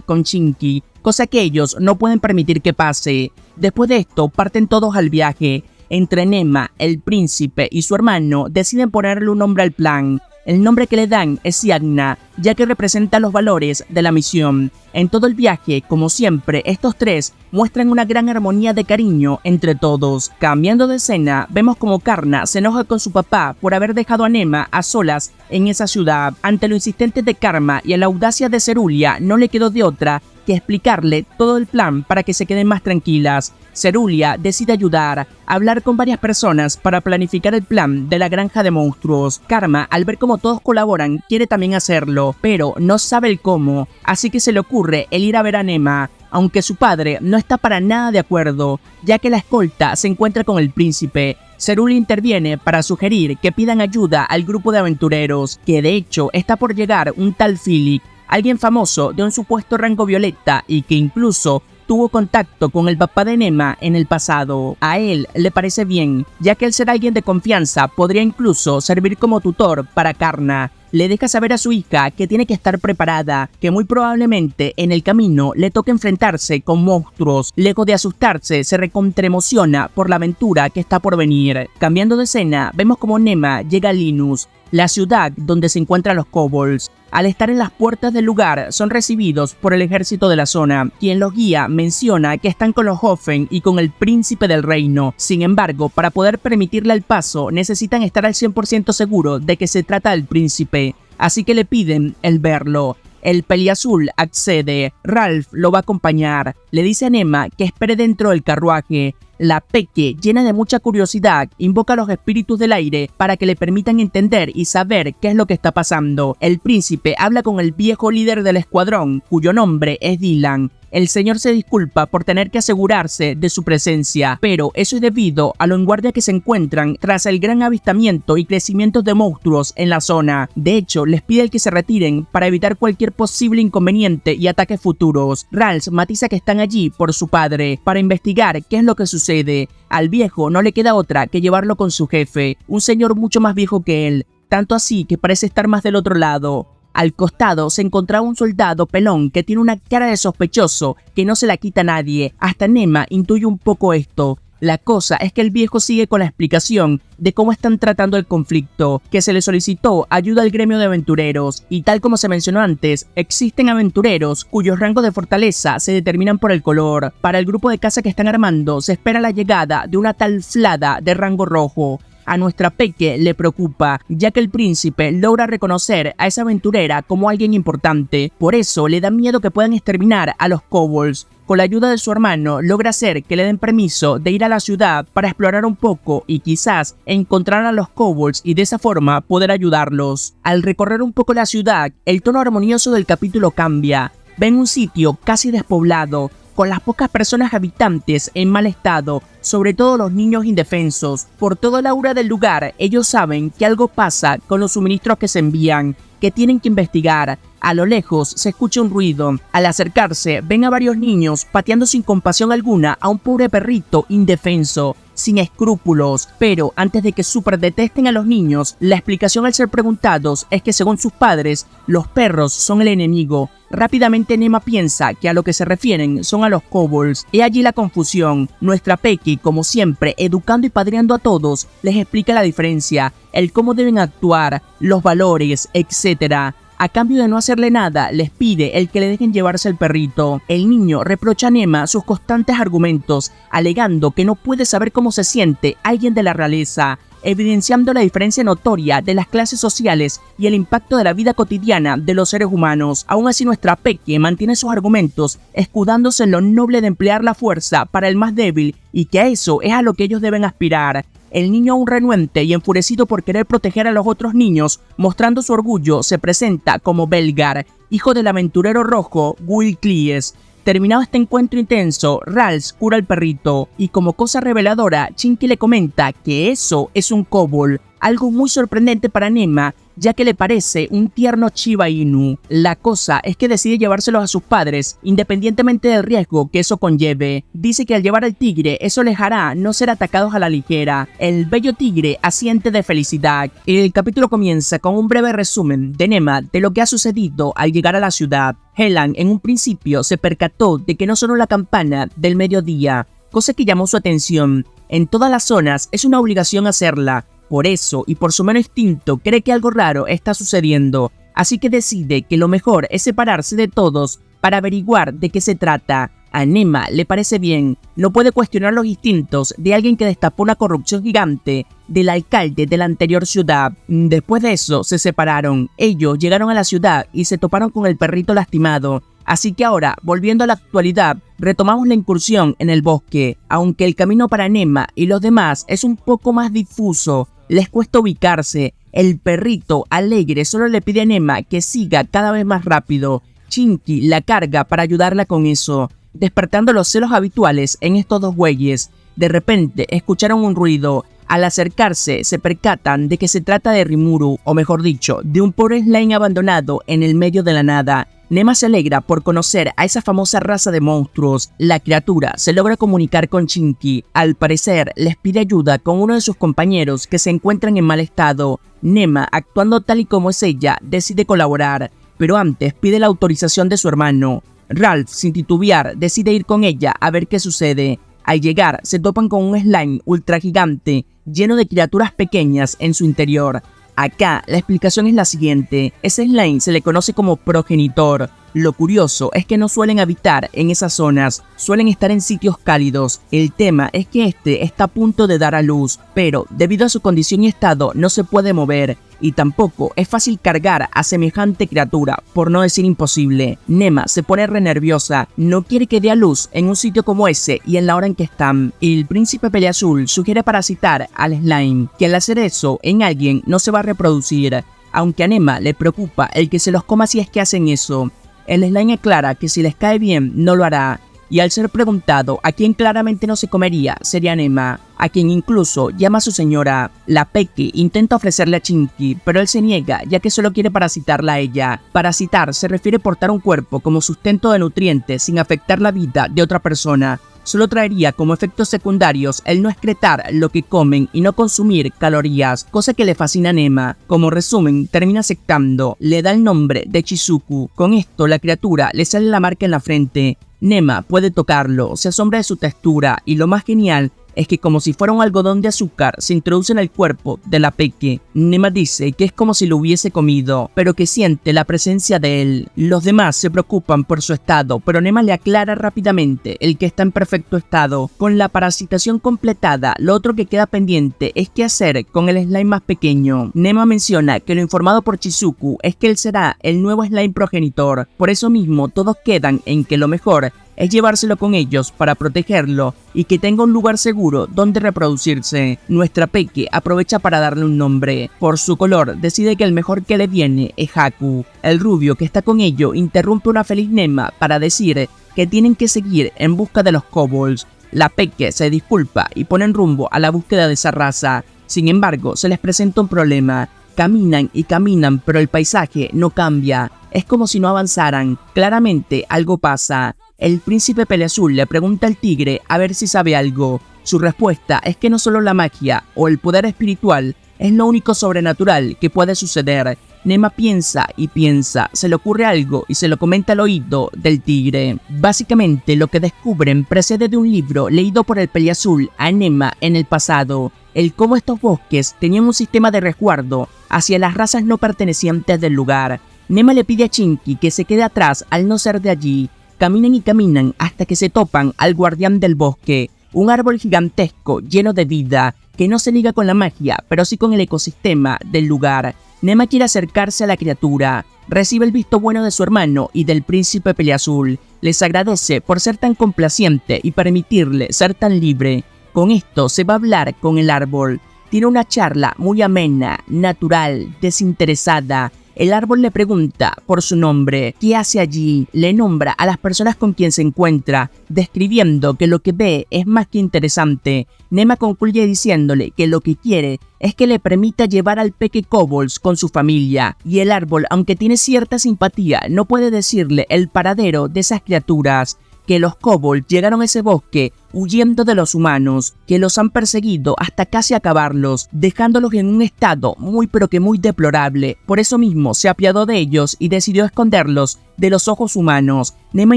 con Chinky, cosa que ellos no pueden permitir que pase. Después de esto, parten todos al viaje. Entre Nema, el príncipe y su hermano deciden ponerle un nombre al plan. El nombre que le dan es Siagna, ya que representa los valores de la misión. En todo el viaje, como siempre, estos tres muestran una gran armonía de cariño entre todos. Cambiando de escena, vemos como Karna se enoja con su papá por haber dejado a Nema a solas en esa ciudad. Ante lo insistente de Karma y a la audacia de Cerulia, no le quedó de otra que explicarle todo el plan para que se queden más tranquilas. Cerulia decide ayudar, hablar con varias personas para planificar el plan de la granja de monstruos. Karma, al ver cómo todos colaboran, quiere también hacerlo, pero no sabe el cómo, así que se le ocurre el ir a ver a Nema, aunque su padre no está para nada de acuerdo, ya que la escolta se encuentra con el príncipe. Cerulia interviene para sugerir que pidan ayuda al grupo de aventureros, que de hecho está por llegar un tal Philip, alguien famoso de un supuesto rango violeta y que incluso tuvo contacto con el papá de Nema en el pasado. A él le parece bien, ya que el ser alguien de confianza podría incluso servir como tutor para Karna. Le deja saber a su hija que tiene que estar preparada, que muy probablemente en el camino le toque enfrentarse con monstruos. Lejos de asustarse, se recontraemociona por la aventura que está por venir. Cambiando de escena, vemos como Nema llega a Linus, la ciudad donde se encuentran los kobolds. Al estar en las puertas del lugar, son recibidos por el ejército de la zona, quien los guía menciona que están con los Hoffen y con el príncipe del reino. Sin embargo, para poder permitirle el paso, necesitan estar al 100% seguro de que se trata del príncipe, así que le piden el verlo. El peliazul accede. Ralph lo va a acompañar. Le dice a Nema que espere dentro del carruaje. La Peque, llena de mucha curiosidad, invoca a los espíritus del aire para que le permitan entender y saber qué es lo que está pasando. El príncipe habla con el viejo líder del escuadrón, cuyo nombre es Dylan. El señor se disculpa por tener que asegurarse de su presencia, pero eso es debido a lo en guardia que se encuentran tras el gran avistamiento y crecimiento de monstruos en la zona. De hecho, les pide que se retiren para evitar cualquier posible inconveniente y ataques futuros. Ralph matiza que están allí por su padre, para investigar qué es lo que sucede. Al viejo no le queda otra que llevarlo con su jefe, un señor mucho más viejo que él, tanto así que parece estar más del otro lado. Al costado se encontraba un soldado pelón que tiene una cara de sospechoso que no se la quita a nadie. Hasta Nema intuye un poco esto. La cosa es que el viejo sigue con la explicación de cómo están tratando el conflicto, que se le solicitó ayuda al gremio de aventureros, y tal como se mencionó antes, existen aventureros cuyos rangos de fortaleza se determinan por el color. Para el grupo de caza que están armando se espera la llegada de una tal Flada de rango rojo. A nuestra Peque le preocupa, ya que el príncipe logra reconocer a esa aventurera como alguien importante. Por eso le da miedo que puedan exterminar a los kobolds. Con la ayuda de su hermano, logra hacer que le den permiso de ir a la ciudad para explorar un poco y quizás encontrar a los kobolds y de esa forma poder ayudarlos. Al recorrer un poco la ciudad, el tono armonioso del capítulo cambia. Ven un sitio casi despoblado, con las pocas personas habitantes en mal estado, sobre todo los niños indefensos. Por todo el aura del lugar, ellos saben que algo pasa con los suministros que se envían, que tienen que investigar. A lo lejos se escucha un ruido. Al acercarse, ven a varios niños pateando sin compasión alguna a un pobre perrito indefenso, sin escrúpulos. Pero antes de que super detesten a los niños, la explicación al ser preguntados es que según sus padres, los perros son el enemigo. Rápidamente Nema piensa que a lo que se refieren son a los kobolds. He allí la confusión. Nuestra Peque, como siempre, educando y padreando a todos, les explica la diferencia, el cómo deben actuar, los valores, etc. A cambio de no hacerle nada, les pide el que le dejen llevarse el perrito. El niño reprocha a Nema sus constantes argumentos, alegando que no puede saber cómo se siente alguien de la realeza, evidenciando la diferencia notoria de las clases sociales y el impacto de la vida cotidiana de los seres humanos. Aún así, nuestra Peque mantiene sus argumentos, escudándose en lo noble de emplear la fuerza para el más débil y que a eso es a lo que ellos deben aspirar. El niño, aún renuente y enfurecido por querer proteger a los otros niños, mostrando su orgullo, se presenta como Belgar, hijo del aventurero rojo Will Cleese. Terminado este encuentro intenso, Ralph cura al perrito, y como cosa reveladora, Chinky le comenta que eso es un kobold, algo muy sorprendente para Nema, ya que le parece un tierno Shiba Inu. La cosa es que decide llevárselos a sus padres, independientemente del riesgo que eso conlleve. Dice que al llevar al tigre, eso les hará no ser atacados a la ligera. El bello tigre asiente de felicidad. El capítulo comienza con un breve resumen de Nema de lo que ha sucedido al llegar a la ciudad. Helan en un principio se percató de que no sonó la campana del mediodía, cosa que llamó su atención. En todas las zonas es una obligación hacerla. Por eso, y por su mero instinto, cree que algo raro está sucediendo, así que decide que lo mejor es separarse de todos para averiguar de qué se trata. A Nema le parece bien, no puede cuestionar los instintos de alguien que destapó una corrupción gigante del alcalde de la anterior ciudad. Después de eso, se separaron. Ellos llegaron a la ciudad y se toparon con el perrito lastimado. Así que ahora, volviendo a la actualidad, retomamos la incursión en el bosque. Aunque el camino para Nema y los demás es un poco más difuso, les cuesta ubicarse. El perrito, alegre, solo le pide a Nema que siga cada vez más rápido. Chinky la carga para ayudarla con eso, despertando los celos habituales en estos dos güeyes. De repente, escucharon un ruido. Al acercarse, se percatan de que se trata de Rimuru, o mejor dicho, de un pobre slime abandonado en el medio de la nada. Nema se alegra por conocer a esa famosa raza de monstruos. La criatura se logra comunicar con Chinky. Al parecer, les pide ayuda con uno de sus compañeros que se encuentran en mal estado. Nema, actuando tal y como es ella, decide colaborar, pero antes pide la autorización de su hermano. Ralph, sin titubear, decide ir con ella a ver qué sucede. Al llegar, se topan con un slime ultra gigante, lleno de criaturas pequeñas en su interior. Acá, la explicación es la siguiente. Ese slime se le conoce como progenitor. Lo curioso es que no suelen habitar en esas zonas, suelen estar en sitios cálidos. El tema es que este está a punto de dar a luz, pero debido a su condición y estado no se puede mover. Y tampoco es fácil cargar a semejante criatura, por no decir imposible. Nema se pone re nerviosa, no quiere que dé a luz en un sitio como ese y en la hora en que están. El príncipe peleazul sugiere parasitar al slime, que al hacer eso en alguien no se va a reproducir, aunque a Nema le preocupa el que se los coma si es que hacen eso. El slime aclara que si les cae bien no lo hará. Y al ser preguntado a quien claramente no se comería sería Nema, a quien incluso llama a su señora. La Peque intenta ofrecerle a Chinky, pero él se niega ya que solo quiere parasitarla a ella. Parasitar se refiere a portar un cuerpo como sustento de nutrientes sin afectar la vida de otra persona. Solo traería como efectos secundarios el no excretar lo que comen y no consumir calorías, cosa que le fascina a Nema. Como resumen, termina aceptando, le da el nombre de Chizuku. Con esto la criatura le sale la marca en la frente. Nema puede tocarlo, se asombra de su textura y lo más genial es que como si fuera un algodón de azúcar se introduce en el cuerpo de la Peque. Nema dice que es como si lo hubiese comido, pero que siente la presencia de él. Los demás se preocupan por su estado, pero Nema le aclara rápidamente el que está en perfecto estado. Con la parasitación completada, lo otro que queda pendiente es qué hacer con el slime más pequeño. Nema menciona que lo informado por Chizuku es que él será el nuevo slime progenitor, por eso mismo todos quedan en que lo mejor es llevárselo con ellos para protegerlo y que tenga un lugar seguro donde reproducirse. Nuestra Peque aprovecha para darle un nombre. Por su color decide que el mejor que le viene es Haku. El rubio que está con ello interrumpe una feliz Nema para decir que tienen que seguir en busca de los kobolds. La Peque se disculpa y ponen rumbo a la búsqueda de esa raza. Sin embargo, se les presenta un problema. Caminan y caminan, pero el paisaje no cambia. Es como si no avanzaran. Claramente algo pasa. El príncipe peleazul le pregunta al tigre a ver si sabe algo. Su respuesta es que no solo la magia o el poder espiritual es lo único sobrenatural que puede suceder. Nema piensa y piensa, se le ocurre algo y se lo comenta al oído del tigre. Básicamente lo que descubren precede de un libro leído por el peleazul a Nema en el pasado. El cómo estos bosques tenían un sistema de resguardo hacia las razas no pertenecientes del lugar. Nema le pide a Chinky que se quede atrás al no ser de allí. Caminan y caminan hasta que se topan al guardián del bosque, un árbol gigantesco lleno de vida, que no se liga con la magia, pero sí con el ecosistema del lugar. Nema quiere acercarse a la criatura, recibe el visto bueno de su hermano y del príncipe peleazul, les agradece por ser tan complaciente y permitirle ser tan libre. Con esto se va a hablar con el árbol, tiene una charla muy amena, natural, desinteresada. El árbol le pregunta por su nombre, qué hace allí, le nombra a las personas con quien se encuentra, describiendo que lo que ve es más que interesante. Nema concluye diciéndole que lo que quiere es que le permita llevar al Peque kobolds con su familia, y el árbol, aunque tiene cierta simpatía, no puede decirle el paradero de esas criaturas. Que los kobolds llegaron a ese bosque huyendo de los humanos, que los han perseguido hasta casi acabarlos, dejándolos en un estado muy pero que muy deplorable. Por eso mismo se apiadó de ellos y decidió esconderlos de los ojos humanos. Nema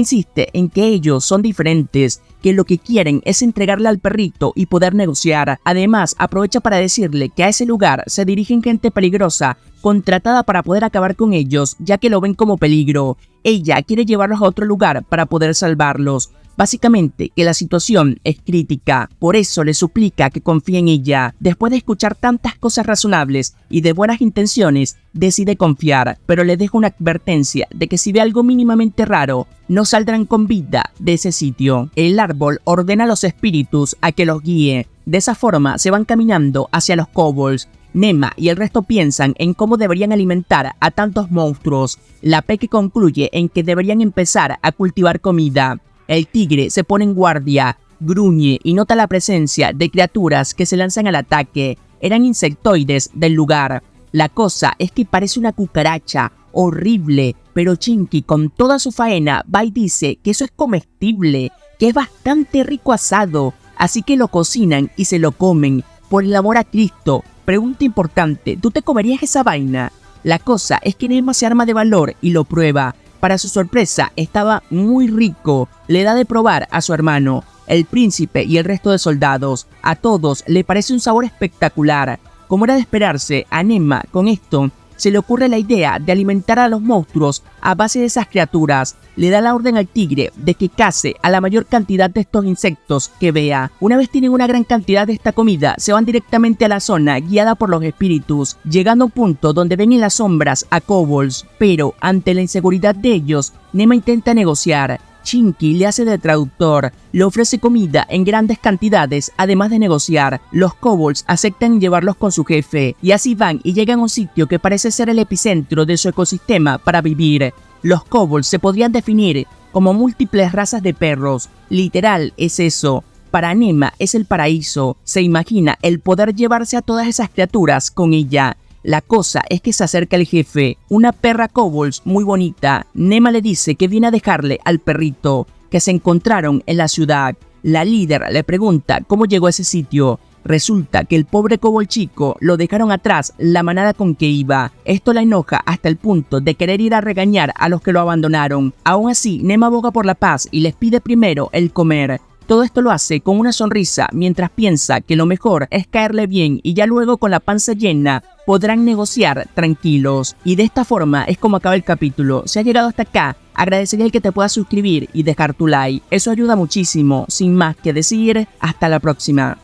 insiste en que ellos son diferentes, que lo que quieren es entregarle al perrito y poder negociar. Además, aprovecha para decirle que a ese lugar se dirigen gente peligrosa, contratada para poder acabar con ellos, ya que lo ven como peligro. Ella quiere llevarlos a otro lugar para poder salvarlos. Básicamente que la situación es crítica, por eso le suplica que confíe en ella. Después de escuchar tantas cosas razonables y de buenas intenciones, decide confiar, pero le deja una advertencia de que si ve algo mínimamente raro, no saldrán con vida de ese sitio. El árbol ordena a los espíritus a que los guíe. De esa forma se van caminando hacia los kobolds. Nema y el resto piensan en cómo deberían alimentar a tantos monstruos. La Peque concluye en que deberían empezar a cultivar comida. El tigre se pone en guardia, gruñe y nota la presencia de criaturas que se lanzan al ataque. Eran insectoides del lugar. La cosa es que parece una cucaracha, horrible, pero Chinky con toda su faena va y dice que eso es comestible, que es bastante rico asado, así que lo cocinan y se lo comen. Por el amor a Cristo, pregunta importante, ¿tú te comerías esa vaina? La cosa es que Nema se arma de valor y lo prueba. Para su sorpresa, estaba muy rico. Le da de probar a su hermano, el príncipe y el resto de soldados. A todos le parece un sabor espectacular. Como era de esperarse, a Nema con esto se le ocurre la idea de alimentar a los monstruos a base de esas criaturas. Le da la orden al tigre de que case a la mayor cantidad de estos insectos que vea. Una vez tienen una gran cantidad de esta comida, se van directamente a la zona guiada por los espíritus, llegando a un punto donde ven en las sombras a kobolds, pero ante la inseguridad de ellos, Nema intenta negociar. Chinky le hace de traductor, le ofrece comida en grandes cantidades, además de negociar. Los kobolds aceptan llevarlos con su jefe, y así van y llegan a un sitio que parece ser el epicentro de su ecosistema para vivir. Los kobolds se podrían definir como múltiples razas de perros, literal es eso. Para Nema es el paraíso, se imagina el poder llevarse a todas esas criaturas con ella. La cosa es que se acerca el jefe, una perra kobolds muy bonita. Nema le dice que viene a dejarle al perrito, que se encontraron en la ciudad. La líder le pregunta cómo llegó a ese sitio. Resulta que el pobre kobold chico lo dejaron atrás la manada con que iba. Esto la enoja hasta el punto de querer ir a regañar a los que lo abandonaron. Aún así, Nema aboga por la paz y les pide primero el comer. Todo esto lo hace con una sonrisa mientras piensa que lo mejor es caerle bien y ya luego con la panza llena podrán negociar tranquilos. Y de esta forma es como acaba el capítulo. Si has llegado hasta acá, agradecería el que te puedas suscribir y dejar tu like. Eso ayuda muchísimo. Sin más que decir, hasta la próxima.